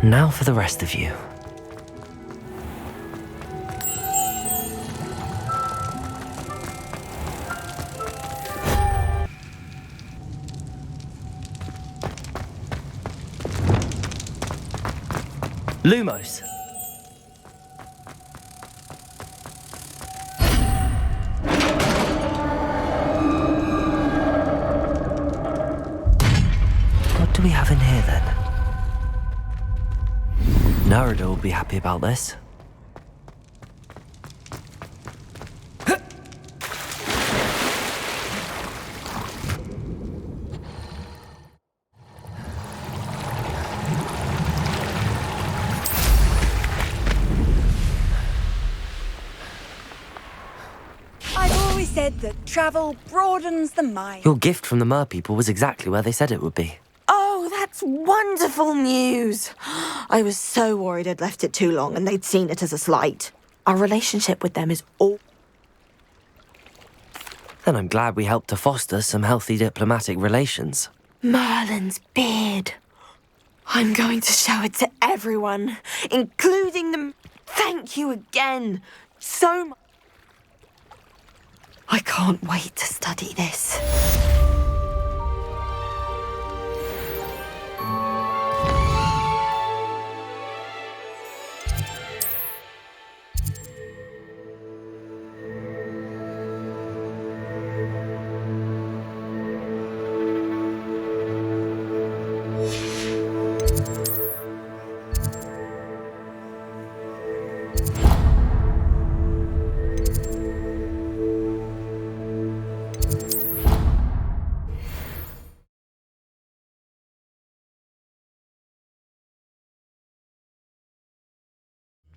Now for the rest of you. Lumos! What do we have in here then? Narada will be happy about this. I've always said that travel broadens the mind. Your gift from the Mer people was exactly where they said it would be. Oh, that's wonderful news. I was so worried I'd left it too long and they'd seen it as a slight. Our relationship with them is all... Then I'm glad we helped to foster some healthy diplomatic relations. Merlin's beard. I'm going to show it to everyone, including them. Thank you again. So much. I can't wait to study this.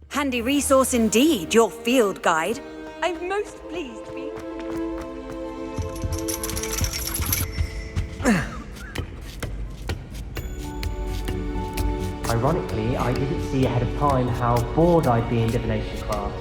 Handy resource indeed, your field guide. I'm most pleased to be... Ironically, I didn't see ahead of time how bored I'd be in divination class.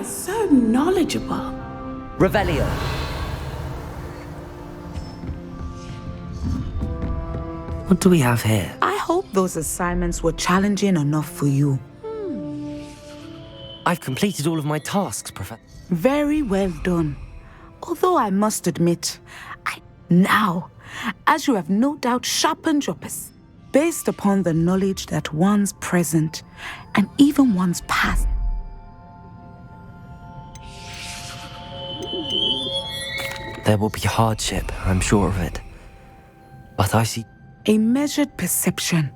So knowledgeable. Revelio. What do we have here? I hope those assignments were challenging enough for you. I've completed all of my tasks, Professor. Very well done. Although I must admit, now, as you have no doubt sharpened your based upon the knowledge that one's present and even one's past. There will be hardship, I'm sure of it. But I see... A measured perception.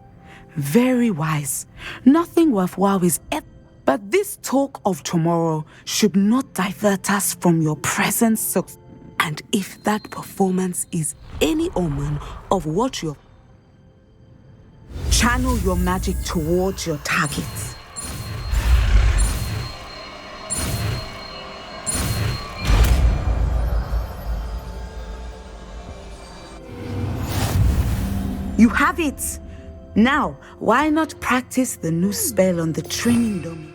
Very wise. Nothing worthwhile is ever... But this talk of tomorrow should not divert us from your present success. And if that performance is any omen of what you're... Channel your magic towards your targets. You have it! Now, why not practice the new spell on the training dummy?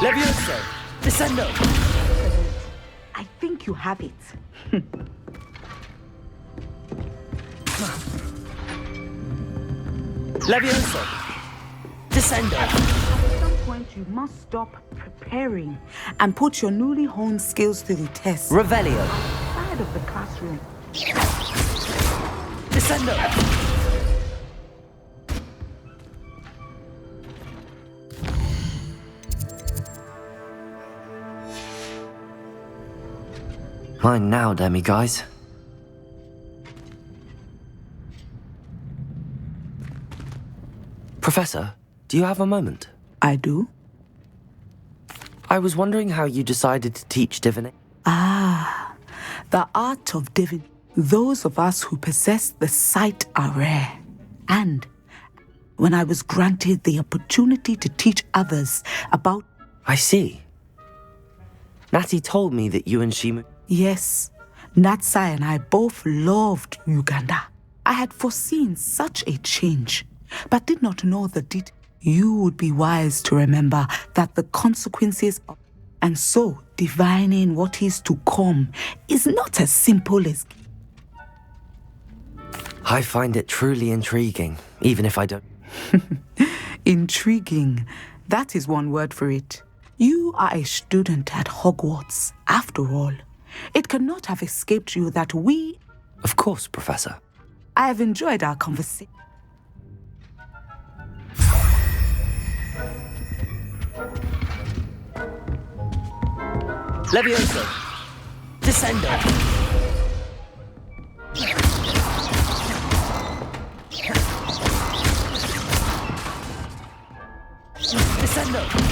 Levioso! Descendo! I think you have it. Levioso! Descendo! At some point, you must stop preparing and put your newly honed skills to the test. Revelio! Outside of the classroom. Descendo! Mine now, Demi, guys. Professor, do you have a moment? I do. I was wondering how you decided to teach divination. Ah, the art of divination. Those of us who possess the sight are rare. And when I was granted the opportunity to teach others about... I see. Natty told me that you and she... Yes, Natsai and I both loved Uganda. I had foreseen such a change, but did not know the detail. You would be wise to remember that the consequences of... And so, divining what is to come is not as simple as... I find it truly intriguing, even if I don't... Intriguing. That is one word for it. You are a student at Hogwarts, after all. It cannot have escaped you that we... Of course, Professor. I have enjoyed our conversation. Levioso! Descendo! Descendo!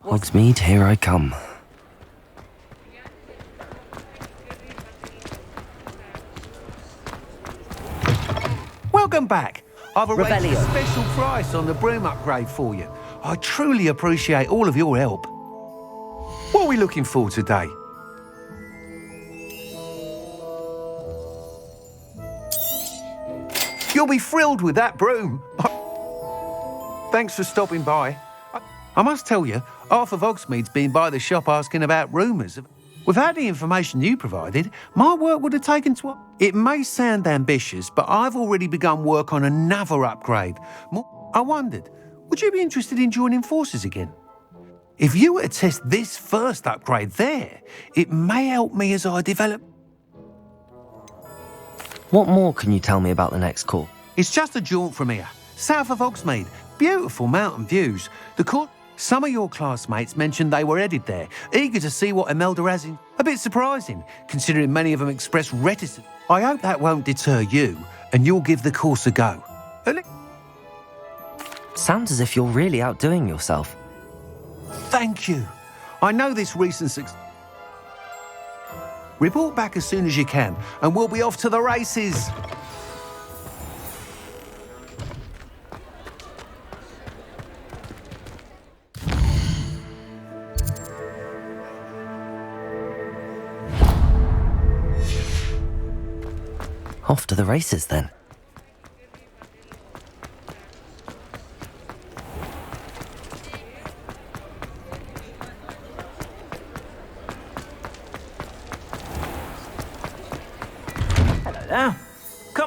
Hogsmeade, here I come. Welcome back. I've arranged Revelio. a special price on the broom upgrade for you. I truly appreciate all of your help. What are we looking for today? You'll be thrilled with that broom. Thanks for stopping by. I must tell you, half of Hogsmeade's been by the shop asking about rumours. Without the information you provided, my work would have taken to... It may sound ambitious, but I've already begun work on another upgrade. I wondered, would you be interested in joining forces again? If you were to test this first upgrade there, it may help me as I develop... What more can you tell me about the next course? It's just a jaunt from here, south of Hogsmeade. Beautiful mountain views. Some of your classmates mentioned they were headed there, eager to see what Imelda has in. A bit surprising, considering many of them expressed reticence. I hope that won't deter you, and you'll give the course a go. Sounds as if you're really outdoing yourself. Thank you. I know this recent success. Report back as soon as you can, and we'll be off to the races. Off to the races, then.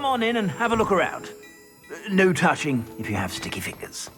on in and have a look around. No touching if you have sticky fingers.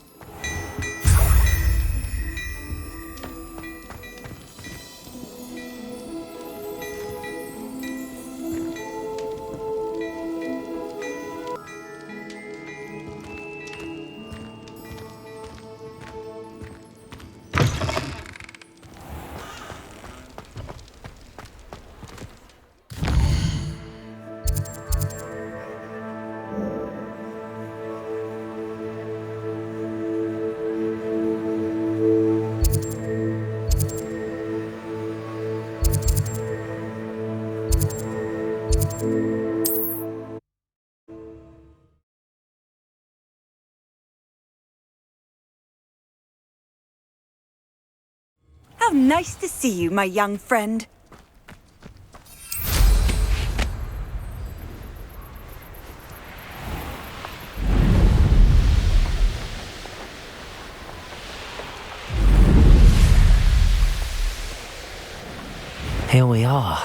How nice to see you, my young friend. Here we are.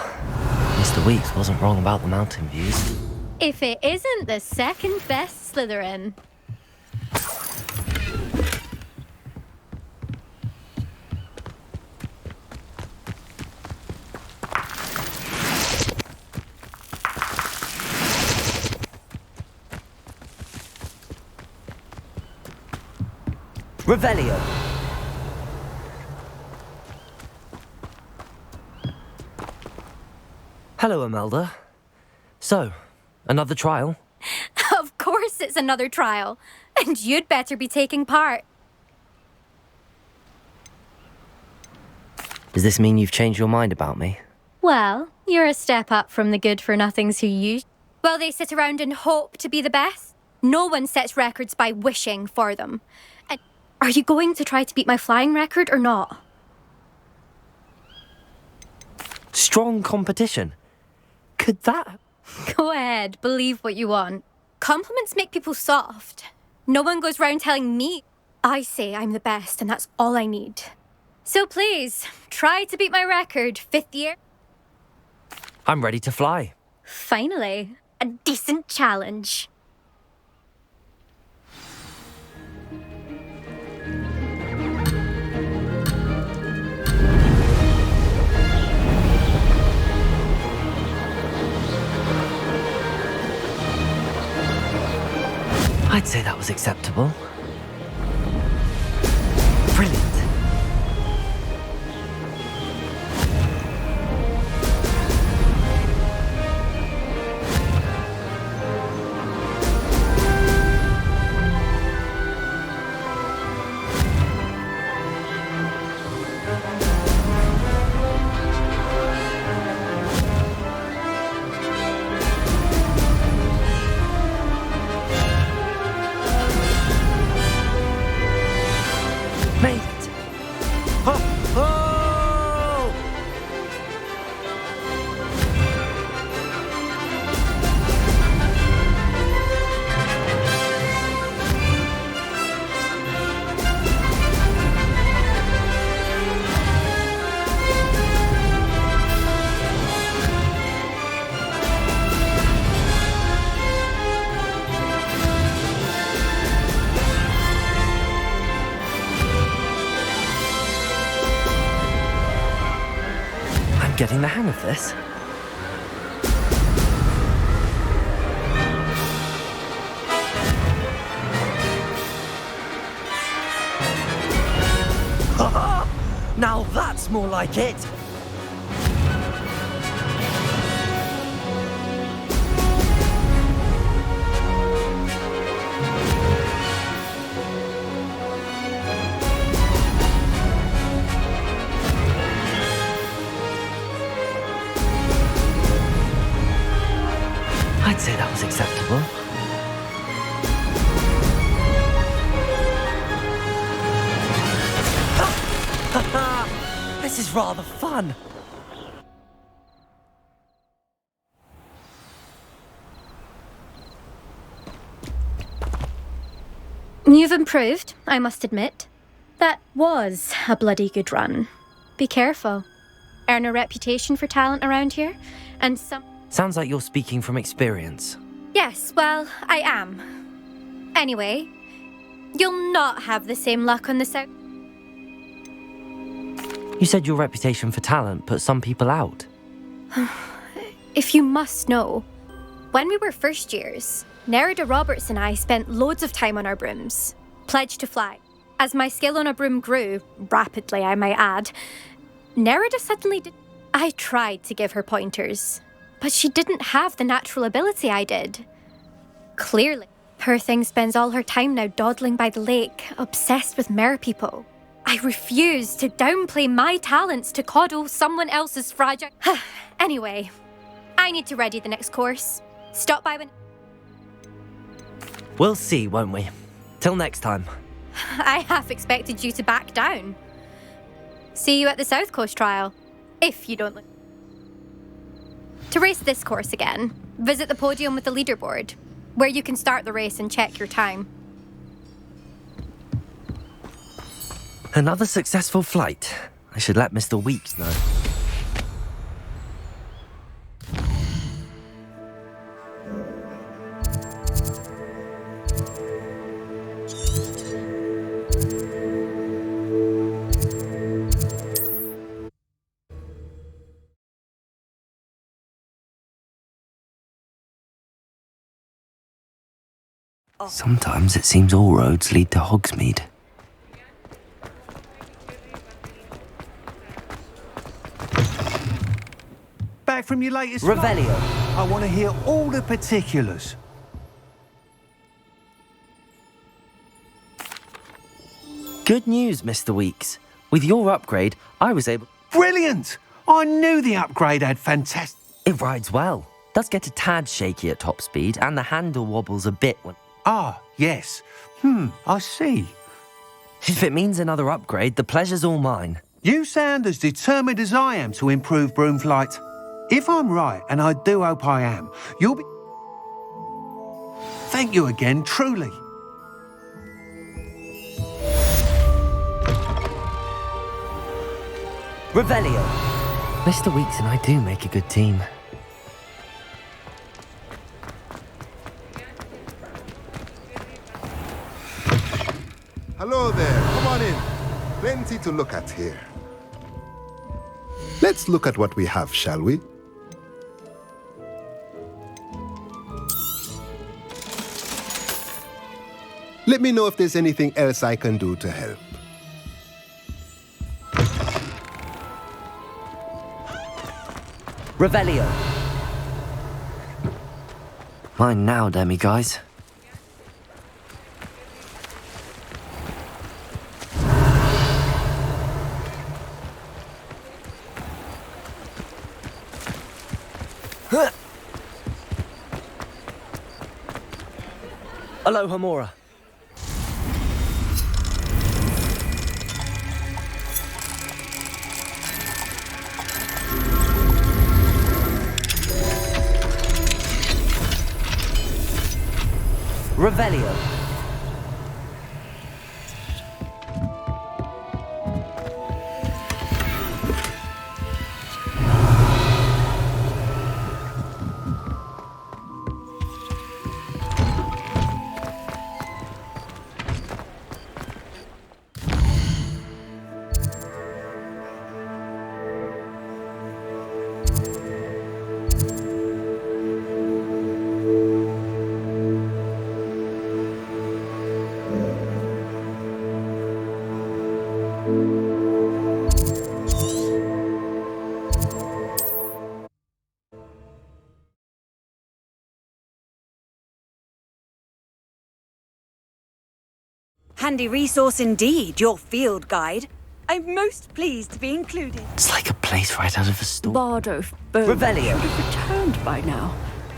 Mr. Weeks wasn't wrong about the mountain views. If it isn't the second best Slytherin. Revelio. Hello, Imelda. So, another trial? Of course it's another trial. And you'd better be taking part. Does this mean you've changed your mind about me? Well, you're a step up from the good-for-nothings who used. Well, they sit around and hope to be the best. No one sets records by wishing for them. And are you going to try to beat my flying record or not? Strong competition. Could that... Go ahead, believe what you want. Compliments make people soft. No one goes round telling me. I say I'm the best and that's all I need. So please, try to beat my record, 5th year. I'm ready to fly. Finally, a decent challenge. I'd say that was acceptable. Brilliant. Made it! Ho! Ho! I'm getting the hang of this. Now that's more like it! I'd say that was acceptable. This is rather fun. You've improved, I must admit. That was a bloody good run. Be careful. Earn a reputation for talent around here, and some... Sounds like you're speaking from experience. Yes, well, I am. Anyway, you'll not have the same luck on the south. You said your reputation for talent put some people out. If you must know, when we were first years, Nerida Roberts and I spent loads of time on our brooms, pledged to fly. As my skill on a broom grew, rapidly I might add, Nerida suddenly did. I tried to give her pointers, but she didn't have the natural ability I did. Clearly, poor thing spends all her time now dawdling by the lake, obsessed with merpeople. I refuse to downplay my talents to coddle someone else's fragile... Anyway, I need to ready the next course. Stop by when... We'll see, won't we? Till next time. I half expected you to back down. See you at the South Coast trial, if you don't... To race this course again, visit the podium with the leaderboard, where you can start the race and check your time. Another successful flight. I should let Mr. Weeks know. Sometimes it seems all roads lead to Hogsmeade. Back from your latest Revelio. flight? I want to hear all the particulars. Good news, Mr. Weeks. With your upgrade, I was able... Brilliant! I knew the upgrade had fantastic... It rides well. Does get a tad shaky at top speed, and the handle wobbles a bit when... Ah, yes. I see. If it means another upgrade, the pleasure's all mine. You sound as determined as I am to improve broom flight. If I'm right, and I do hope I am, you'll be... Thank you again, truly. Revelio. Mr. Weeks and I do make a good team. Hello there, come on in. Plenty to look at here. Let's look at what we have, shall we? Let me know if there's anything else I can do to help. Revelio. Mine now, demi-guys. Aloha Mora. Revelio. Handy resource indeed, your field guide. I'm most pleased to be included. It's like a place right out of a story. Bardo Bone Revelio. should have returned by now.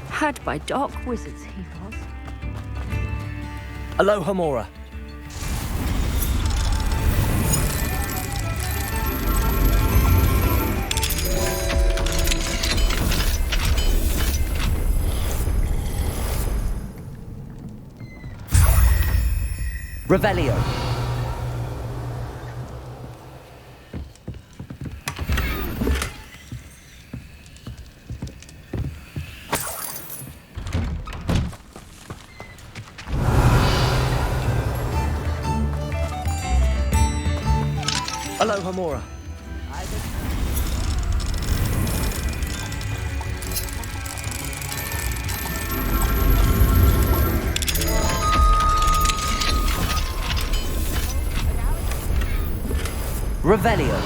Had by dark wizards he was. Aloha Mora. Revelio. Aloha Mora. Revelio.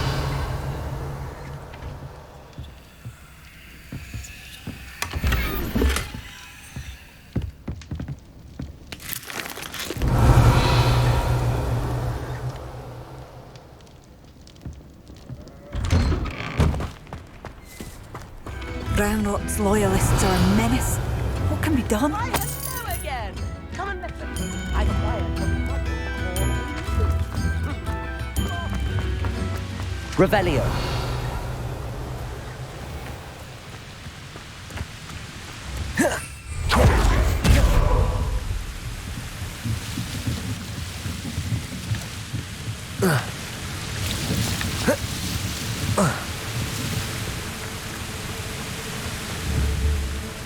Ranrock's loyalists are a menace. What can be done? Hello again. Come and listen. Revelio.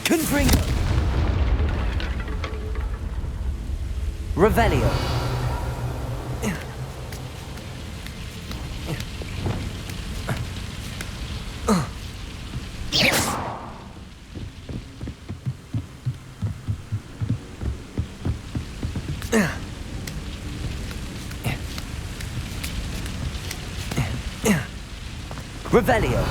Confringo. Revelio. Revelio.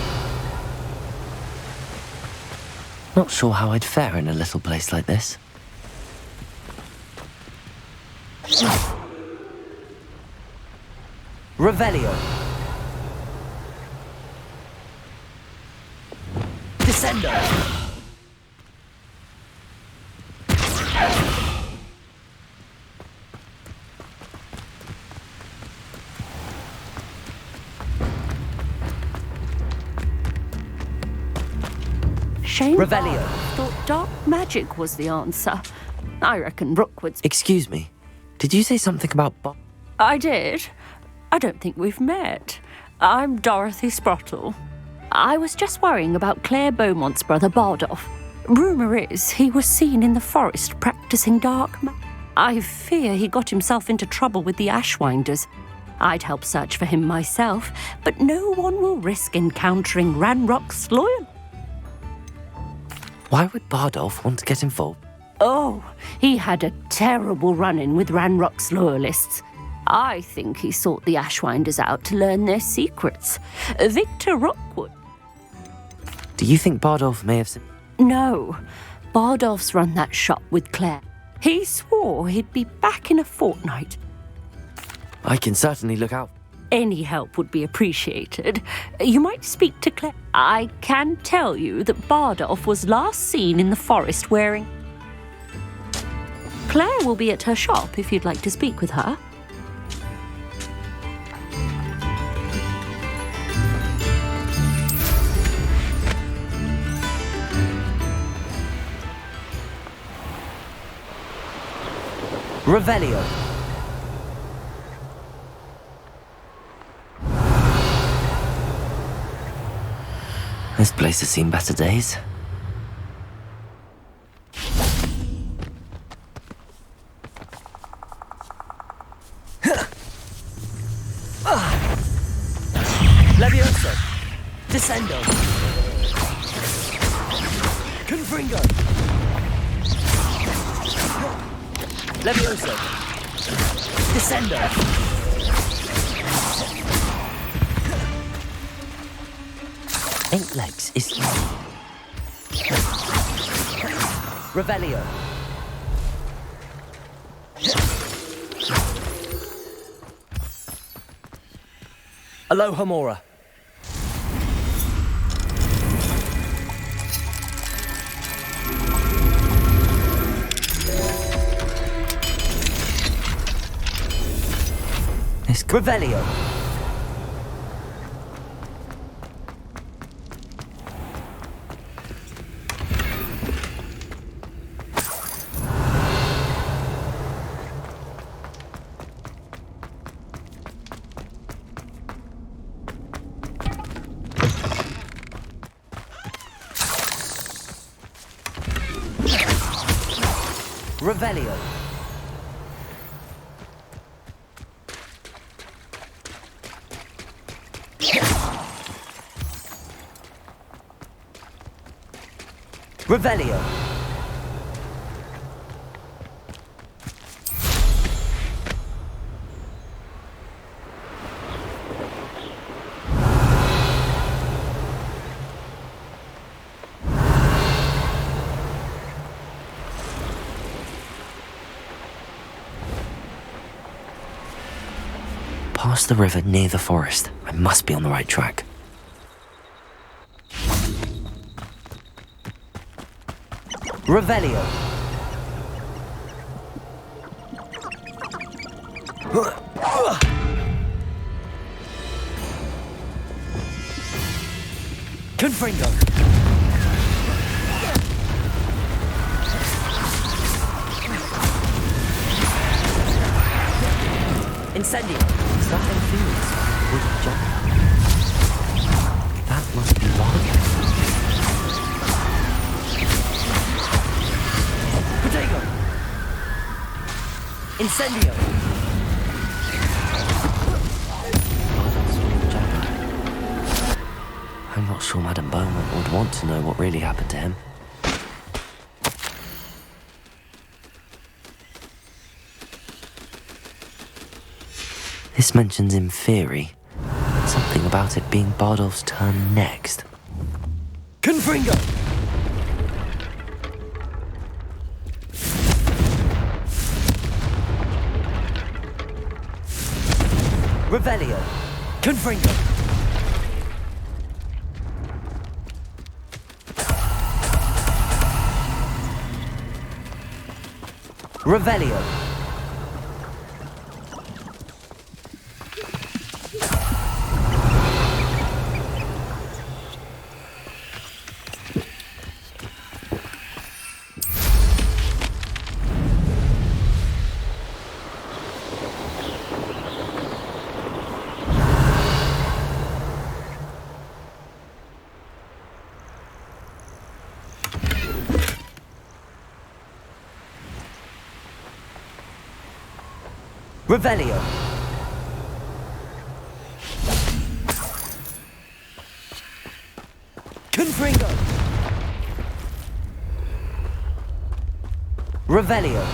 Not sure how I'd fare in a little place like this. Revelio. Descendo. Shame Revelio. thought dark magic was the answer. I reckon Rookwood's... Excuse me. Did you say something about I did. I don't think we've met. I'm Dorothy Sprottle. I was just worrying about Claire Beaumont's brother Bardolph. Rumour is he was seen in the forest practicing dark magic. I fear he got himself into trouble with the Ashwinders. I'd help search for him myself, but no one will risk encountering Ranrock's loyal. Why would Bardolph want to get involved? Oh, he had a terrible run-in with Ranrock's loyalists. I think he sought the Ashwinders out to learn their secrets. Victor Rookwood. Do you think Bardolph may have... No, Bardolph's run that shop with Claire. He swore he'd be back in a fortnight. I can certainly look out. Any help would be appreciated. You might speak to Claire. I can tell you that Bardolph was last seen in the forest wearing... Claire will be at her shop if you'd like to speak with her. Revelio. This place has seen better days. Levioso. Descendo. Confringo. Levioso. Descendo. Eight legs is... Revelio. Aloha Mora. Revelio. Revelio. Revelio. Past the river near the forest. I must be on the right track. Revelio. Confringo. Incendio. Is that Inferior's wooden jump? That must be Bardo. Protego. Incendio. I'm not sure Madame Beaumont would want to know what really happened to him. This mentions Inferi. Something about it being Bardolph's turn next. Confringo! Revelio. Confringo. Revelio. Revelio. Confringo. Revelio.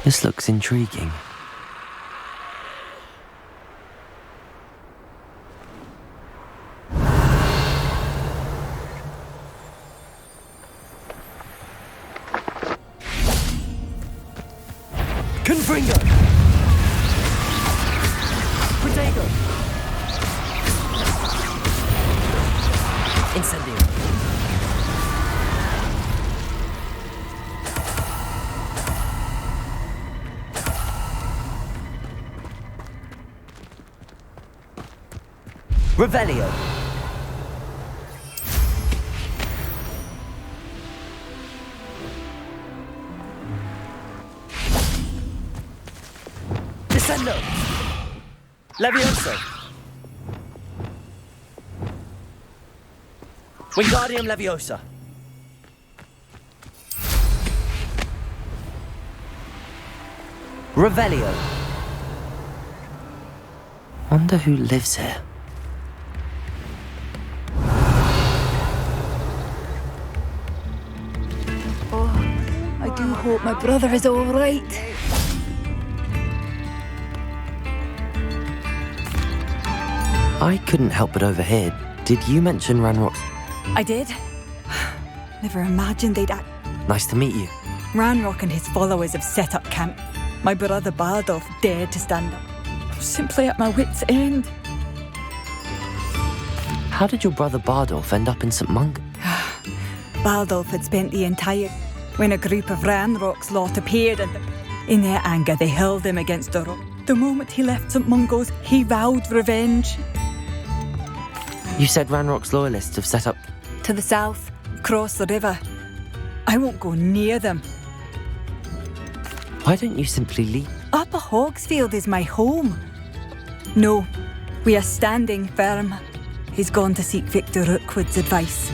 This looks intriguing. Confringo! Protego! Incendio! Revelio. Descendo. Levioso. Wingardium Leviosa. Revelio. Wonder who lives here. I do hope my brother is all right. I couldn't help but overhear. Did you mention Ranrock's? I did. Never imagined they'd act. Nice to meet you. Ranrock and his followers have set up camp. My brother Bardolph dared to stand up. I was simply at my wit's end. How did your brother Bardolph end up in St. Mungo? Bardolph had spent the entire... when a group of Ranrock's lot appeared and... in their anger, they hurled him against the rock. The moment he left St. Mungo's, he vowed revenge. You said Ranrock's loyalists have set up... To the south, across the river. I won't go near them. Why don't you simply leave? Upper Hogsfield is my home. No, we are standing firm. He's gone to seek Victor Rookwood's advice.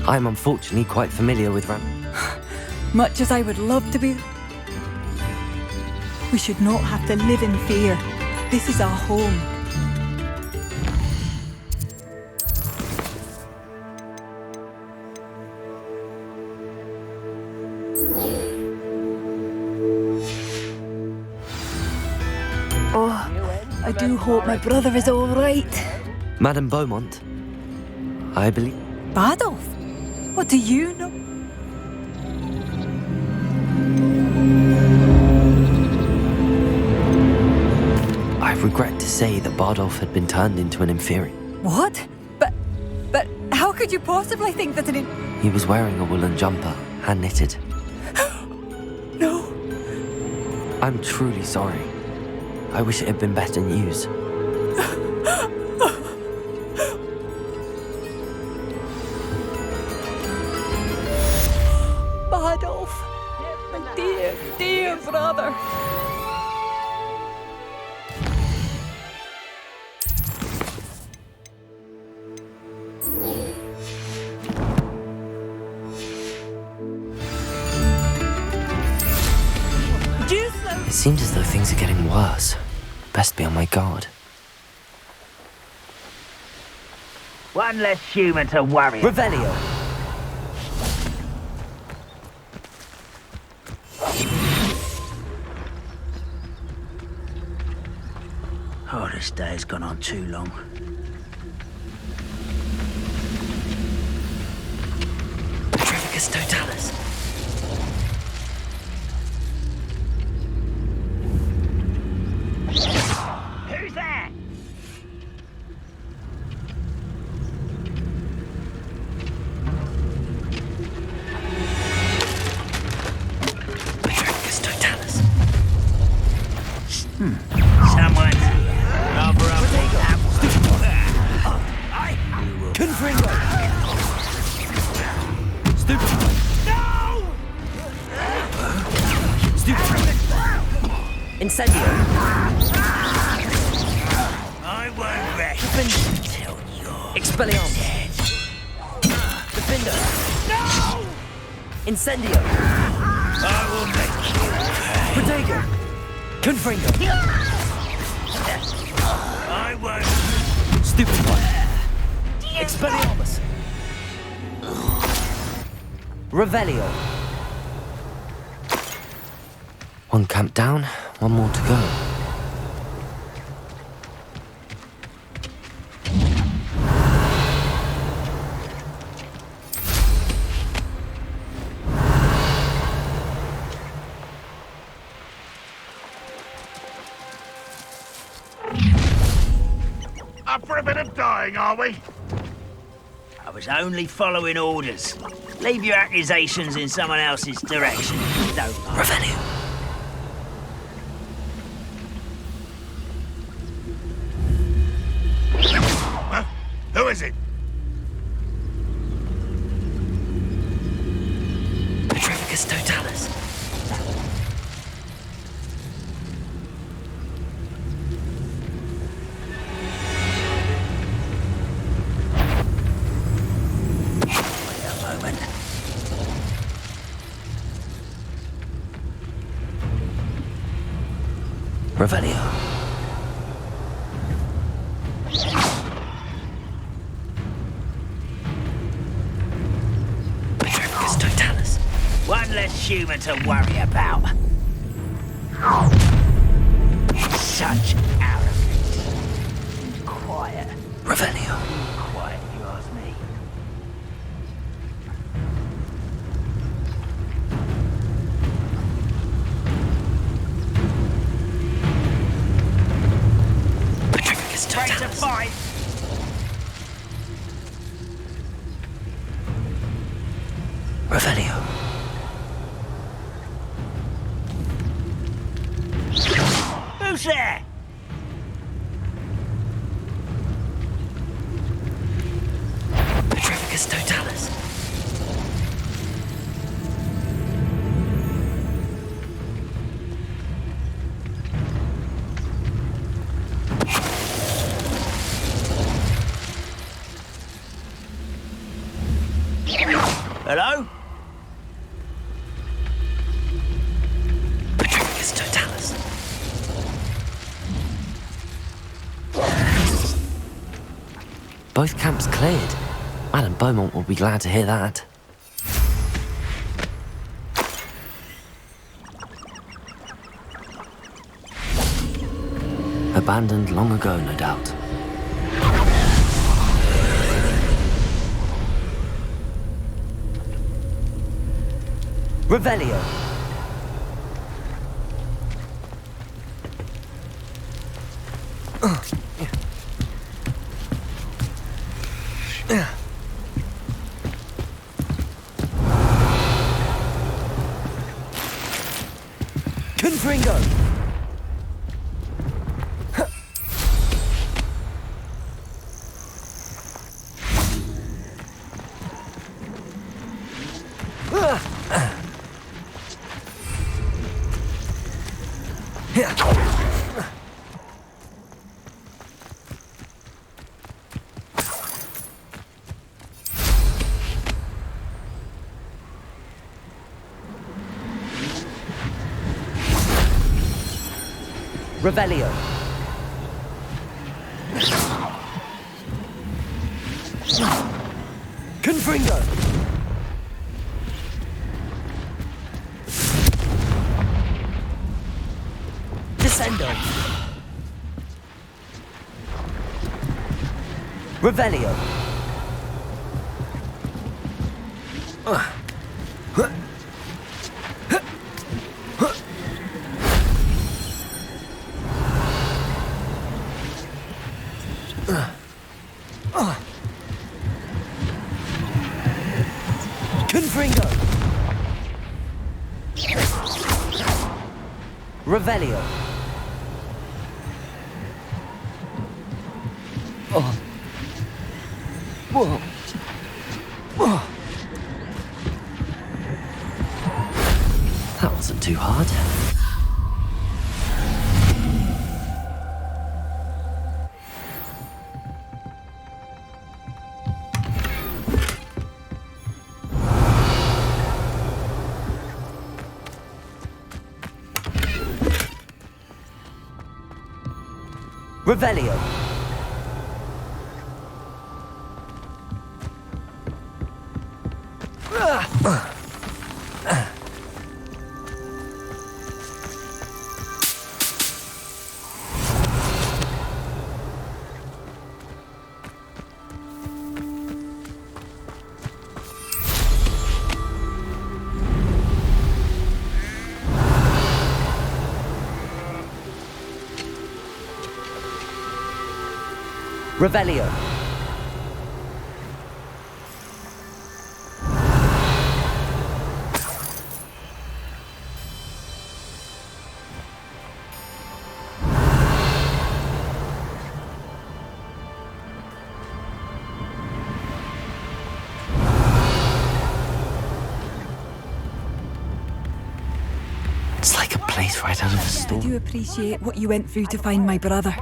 I'm unfortunately quite familiar with Much as I would love to be, we should not have to live in fear. This is our home. Oh, I do hope my brother is all right. Madame Beaumont, I believe... Badolf? What do you know? I regret to say that Bardolph had been turned into an inferior. What? But how could you possibly think that He was wearing a woolen jumper, hand-knitted. No. I'm truly sorry. I wish it had been better news. Bardolph, my dear, dear brother. It seems as though things are getting worse. Best be on my guard. One less human to worry. Revelio. Oh, this day's gone on too long. Petrificus Totalis. Who's there? Petrificus Totalis. Someone's here. Confringo! Stupid! No! Stupid! Incendio! I won't rest until you're Expelliarmus! dead. Defender! No! Incendio! I will make you Protego! Confringo! I won't. Stupid one! Expelliarmus! Revelio! One camp down, one more to go. Up for a bit of dying, are we? I was only following orders. Leave your accusations in someone else's direction. Don't mind. Revelio! Huh? Who is it? Petrificus Totalis. Wait a moment. Revelio. Petrificus Totalis. One less human to worry about. Such arrogance. Quiet. Revelio. Quiet, if you ask me. Petrificus Ready to Totalis. fight. Revelio. Who's there? Petrificus Totalis. Both camps cleared. Madame Beaumont will be glad to hear that. Abandoned long ago, no doubt. Revelio. Confringo. Revelio. Confringo. Descendo. Revelio. Confringo. Revelio. Oh. Whoa. Whoa. That wasn't too hard. Revelio. Revelio. It's like a place right out of a story. I do appreciate what you went through to find my brother.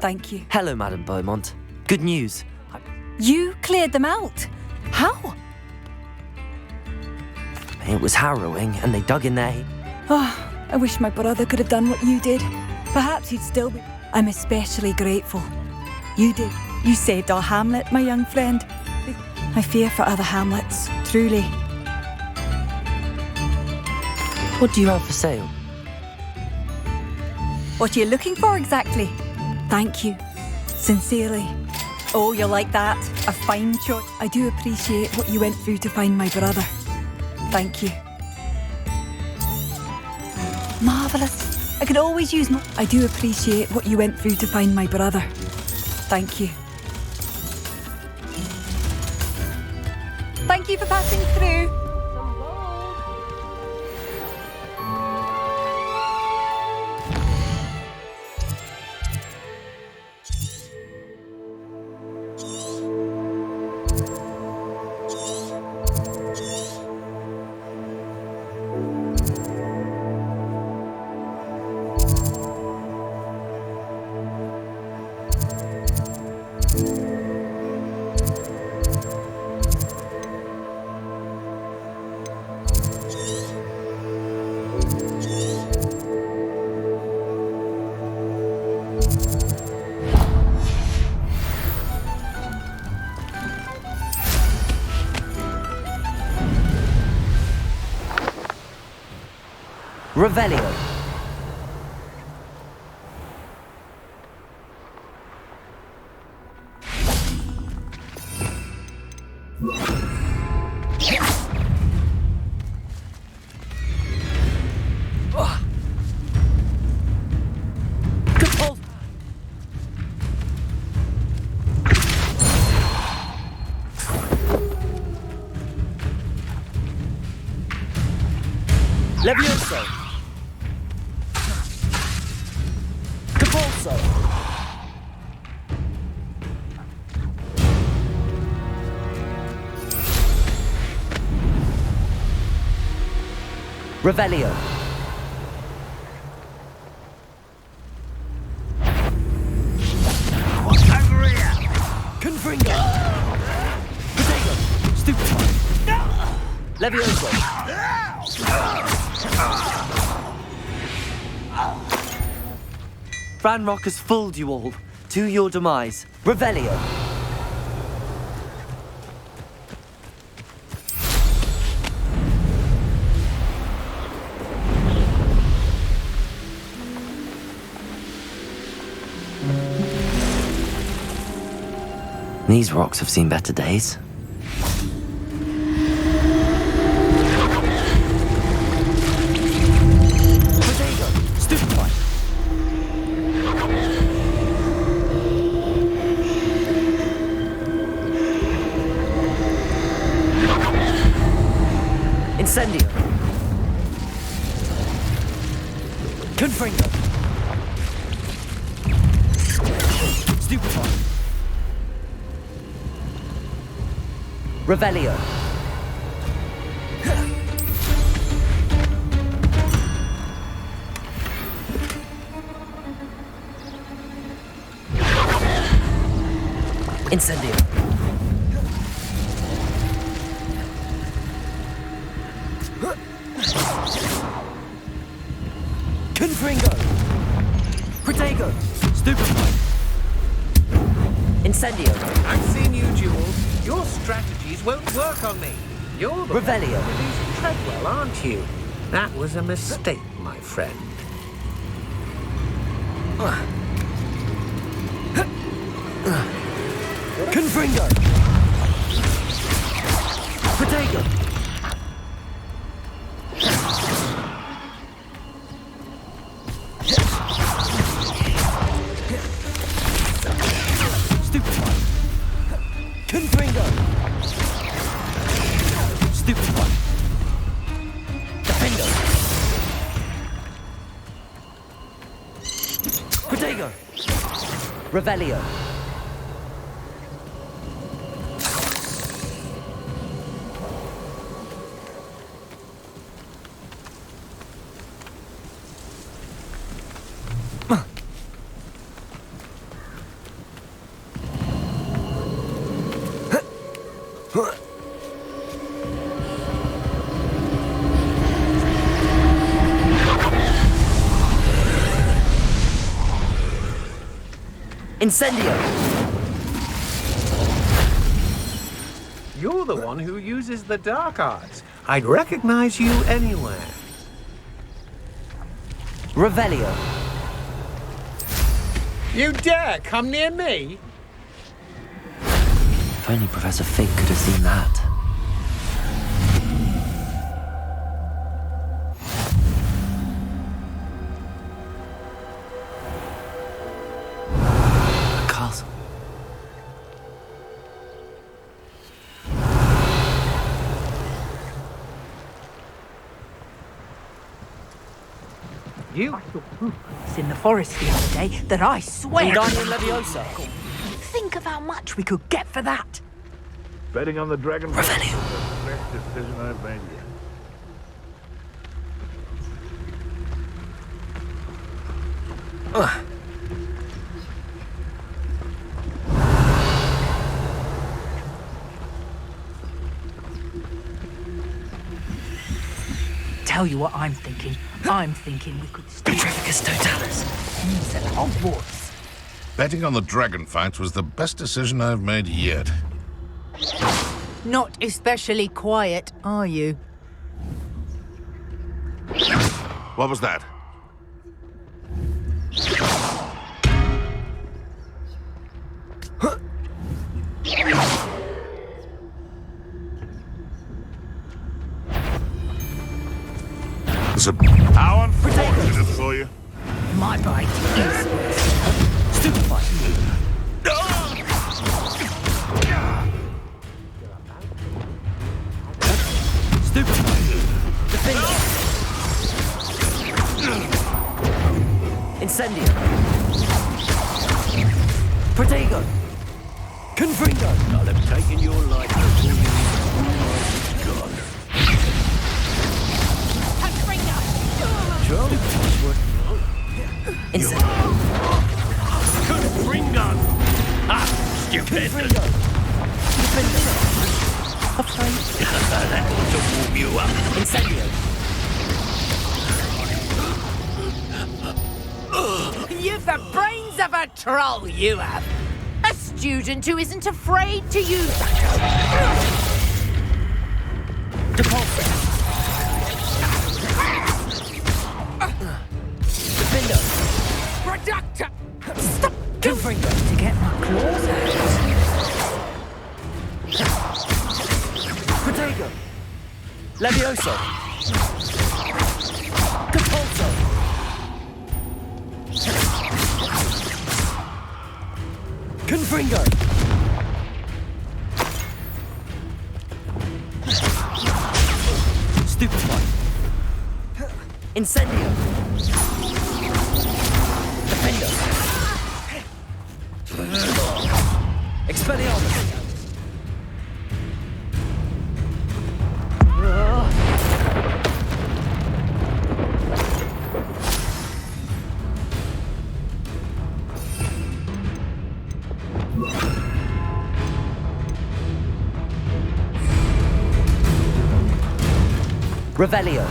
Thank you. Hello, Madame Beaumont. Good news. You cleared them out? How? It was harrowing, and they dug in there. Oh, I wish my brother could have done what you did. Perhaps he'd still be... I'm especially grateful. You did. You saved our hamlet, my young friend. I fear for other hamlets, truly. What do you have for sale? What are you looking for exactly? Thank you. Sincerely. Oh, you're like that. A fine choice. I do appreciate what you went through to find my brother. Thank you. Marvellous. I could always use more. I do appreciate what you went through to find my brother. Thank you. Thank you for passing through. Revelio. Levioso. Capulso. Revelio. Over here! Confringo. Potato. Stupefy. Levioso. Ranrock has fooled you all. To your demise. Revelio. These rocks have seen better days. Incendio. Confringo. Stupefy. Revelio. Incendio. Confringo. Protego. Stupefy. Incendio. I've seen you, Jules. Your strategies won't work on me. You're the Revelio. one who's Treadwell, aren't you? That was a mistake, my friend. Confringo. Protego. Stupefy. Confringo. Stupefy. Defendo. Protego. Revelio. Incendio. You're the one who uses the dark arts. I'd recognize you anywhere. Revelio. You dare come near me? If only Professor Fig could have seen that. A castle. You saw footprints in the forest the other day that I swear. Wingardium Leviosa. Think of how much we could get for that. Betting on the dragon was the best decision I've made yet. Tell you what I'm thinking. I'm thinking we could steal Petrificus Totalis. at Hogwarts. Betting on the dragon fights was the best decision I've made yet. Not especially quiet, are you? What was that? It's how unfortunate for you. My bite is stupefied. Stupefied. Defender. Incendio. Protego. Confringo. I'll have taken your life before you. God. Sure. Incendio. Confringo. Ah, stupid. That ought to warm you up. Incendio. You've the brains of a troll, you have. A student who isn't afraid to use that. Depulso. Defender. Reductor. Stop. Confringo. To get my claws out. Protego. Levioso. Depulso. Confringo. Stupefy. Incendio. Defender. Expelliarmus. Revelio.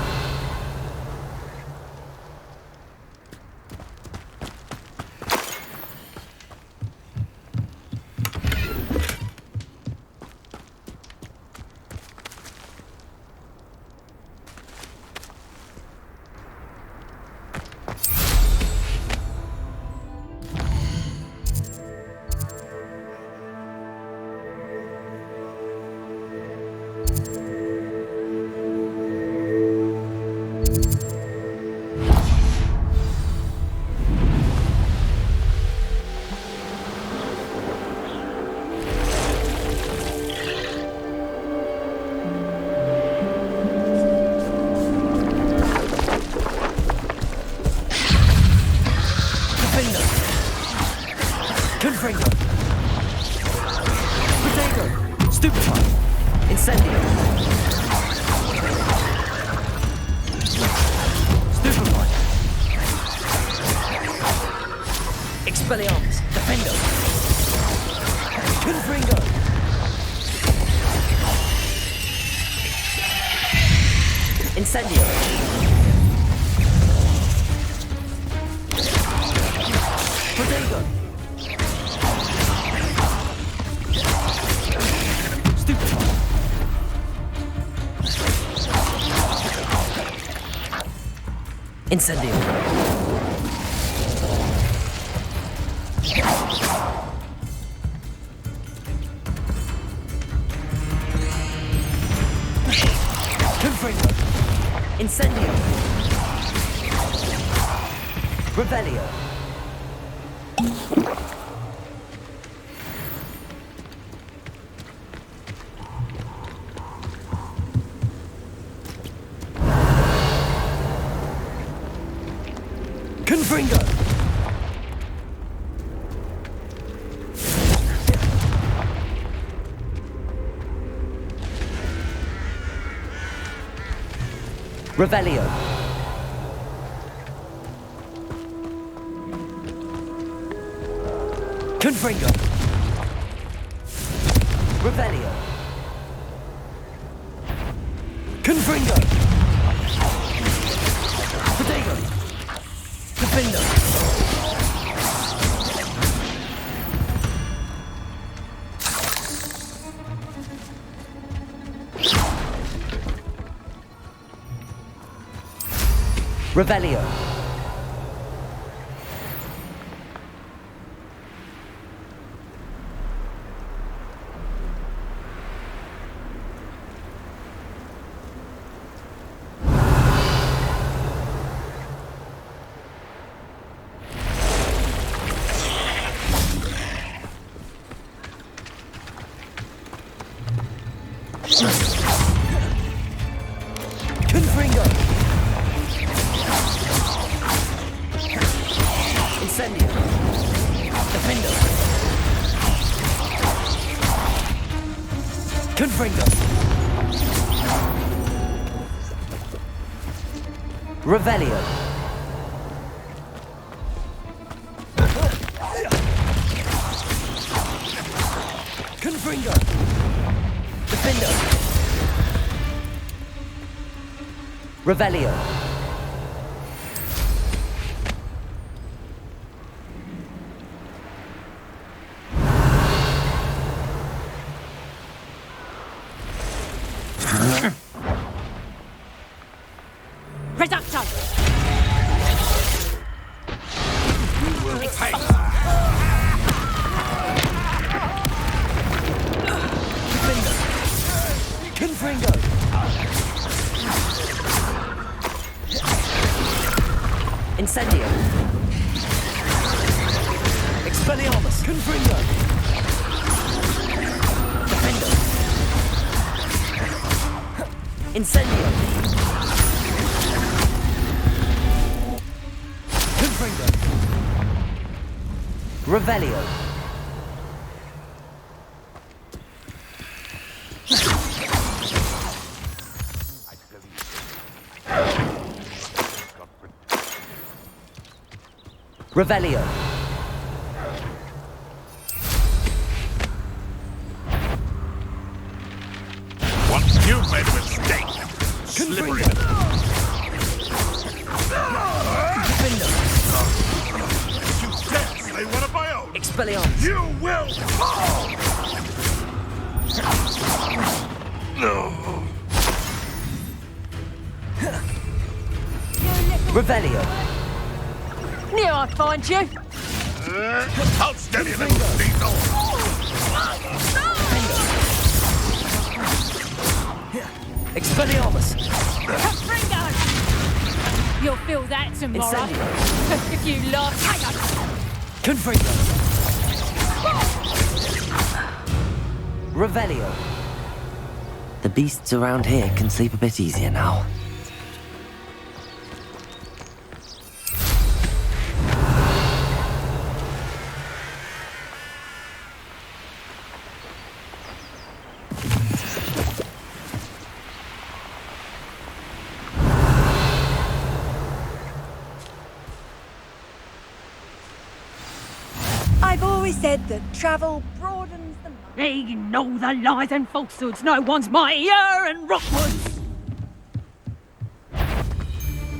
Confringo. Protego. Stupefy. Incendio. Stupefy. Expelliarmus. Defendo. Confringo. Incendio. Protego. Stupefy. Incendio. Confringo. Incendio. Revelio. Confringo. Revelio. Confringo. Revelio. Confringo. Protego. Defendo. Revelio. Confringo. Incendio. Defendo. Confringo. Revelio. Confringo. Defendo. Revelio. Reducto! You will pay. Confringo. Incendio. Expelliarmus. Confringo. Defendo. Incendio. Confringo. Revelio. Revelio. Once you've made a mistake, slippery. Defendo. You dare say one of my own. Expelliarmus. You will fall. No. Revelio. Knew I'd find you. I'll stab you, little diesel. Expelliarmus. Confringo! You'll feel that tomorrow. Incendio. If you love. Confringo. Revelio. The beasts around here can sleep a bit easier now. I've always said that travel broadens the mind. Ignore the lies and falsehoods. No one's mightier in Rockwoods.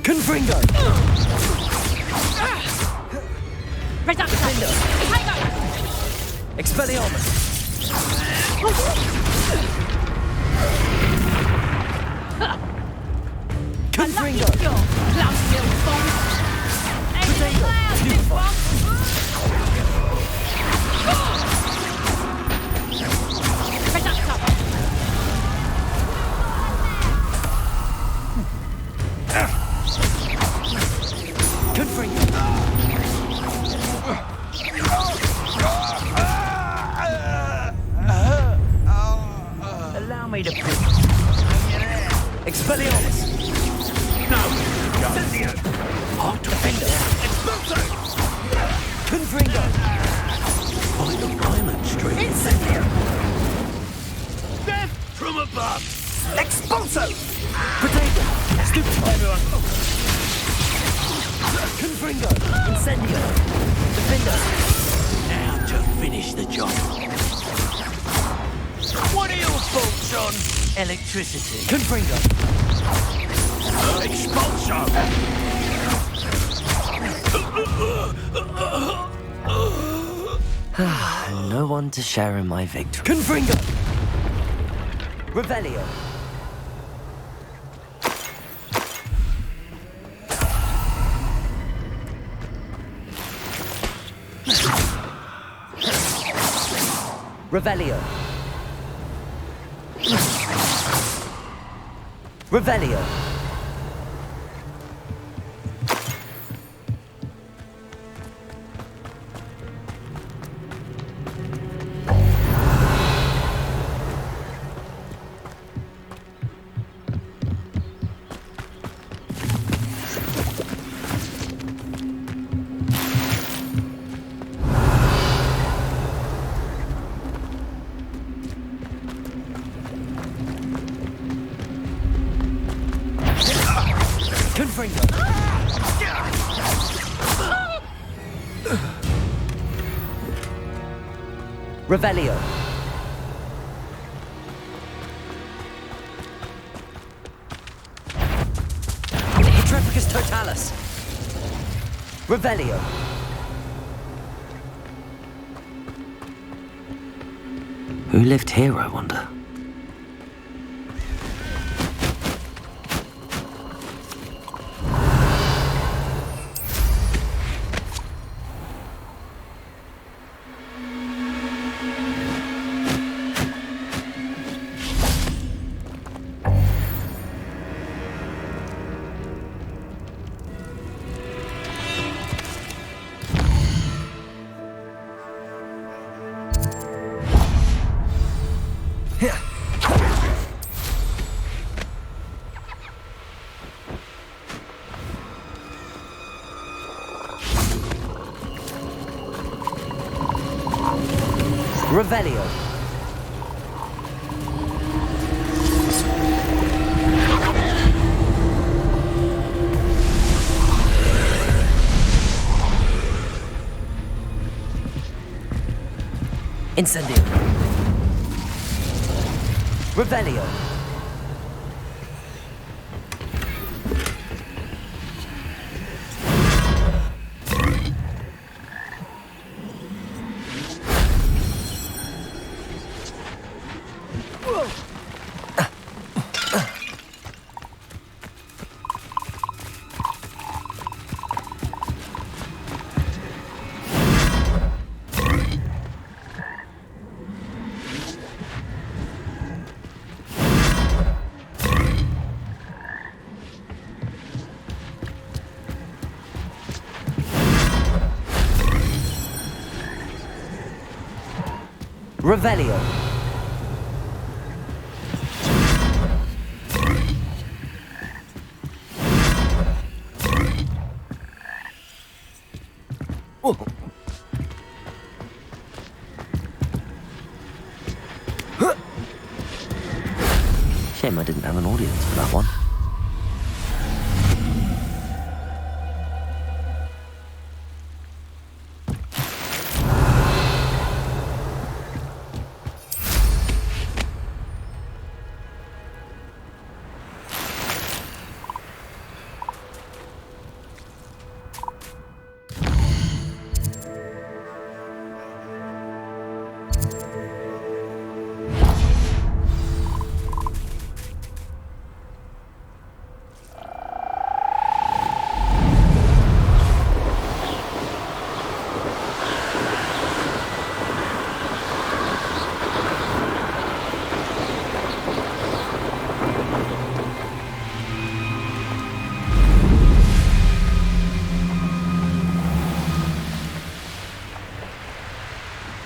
Confringo. Reducto. Expelliarmus. Confringo. Your clumsy little phone. Allow me to pick. Expelliarmus. No. Incendio. Hot Defender. Expulso. Confringo. By the violent streak. Incendio. Death from above. Expulso. Potato. Stupefy. Confringo. Incendio. Defender. Now to finish the job. What are your thoughts on electricity? Confringo. Expulso. No one to share in my victory. Confringo. Revelio. Revelio. Revelio. Revelio. Petrificus totalis. Revelio. Who lived here, I wonder? Revelio. Incendio. Revelio. Revelio. Shame I didn't have an audience for that one.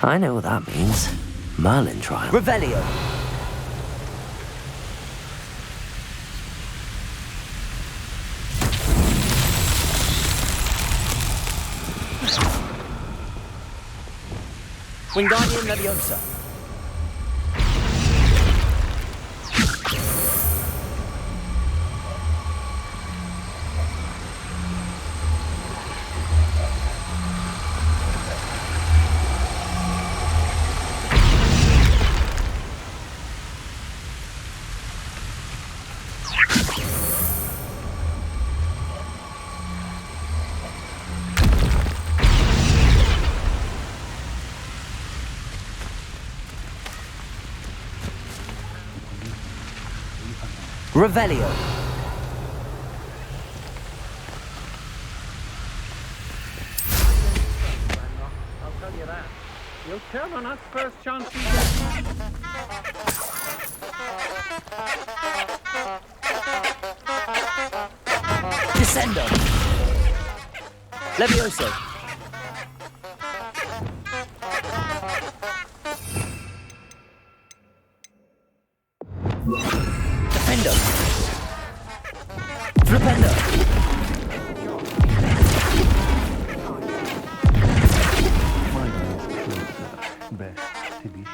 I know what that means. Merlin trial. Revelio. Wingardium Leviosa. Revelio. I'll tell you that. You'll turn on us first chance you get. Descendo. Levioso. Defendo. Flipendo. Best to be sure.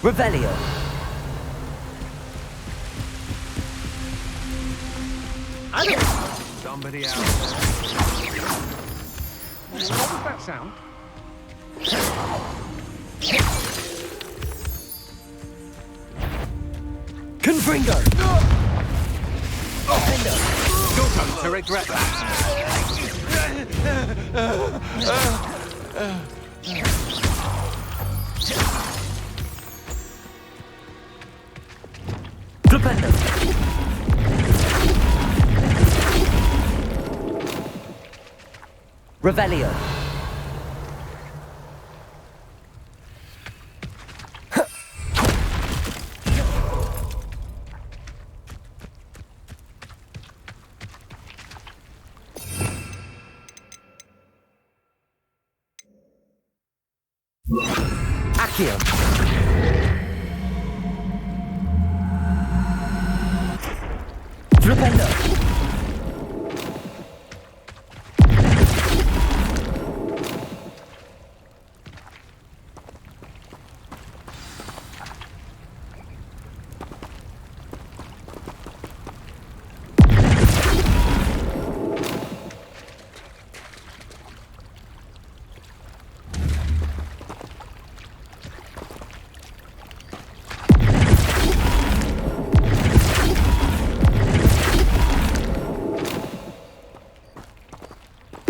Revelio. Somebody out there. What was that sound? Confringo. Defendo. You're going to regret that. Flipendo. Revelio. Accio. Flipendo.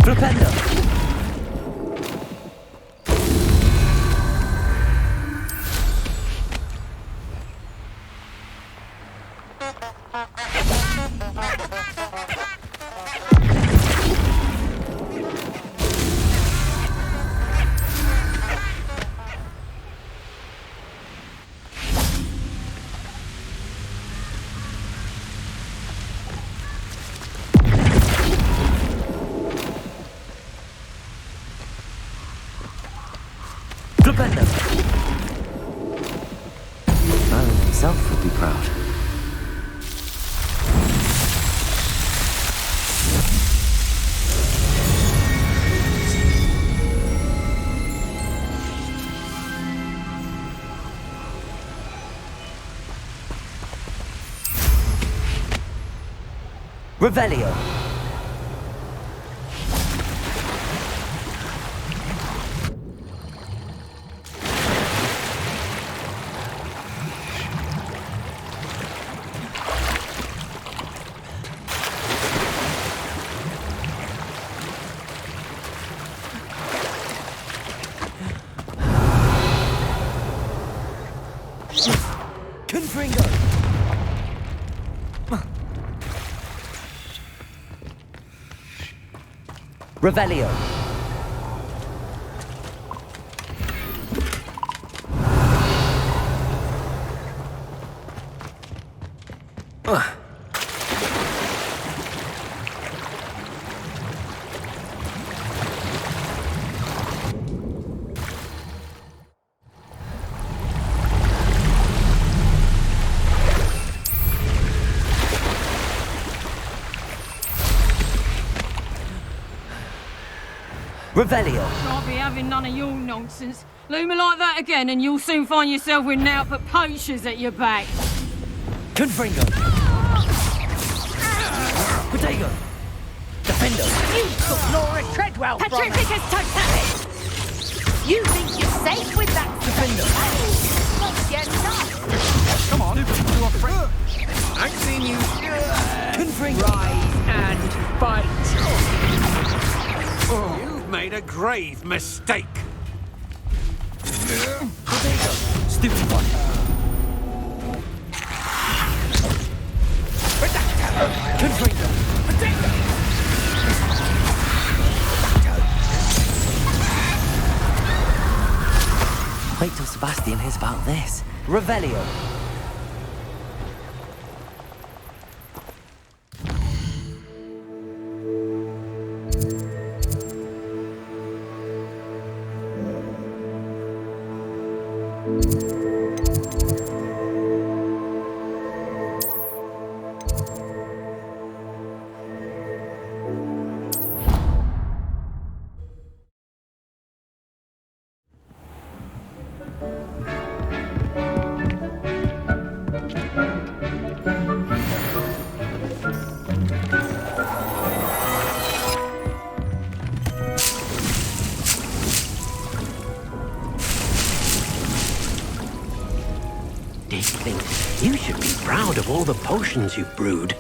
Flipendo. Flipendo. Merlin himself would be proud. Revelio. Confringo. Revelio. Revelio. Can't be having none of your nonsense. Leave me like that again and you'll soon find yourself with nout but poachers at your back. Confringo. Protego. Defendo. You took Laura Treadwell from Patrick us. Vickers Totalic! You think you're safe with that? Defendo. Not yet enough. Come on, you are friend. I've seen you. Confringo. Rise and fight. You've made a grave mistake. Protego. stupid one. Wait till Sebastian hears about this. Revelio. You should be proud of all the potions you've brewed.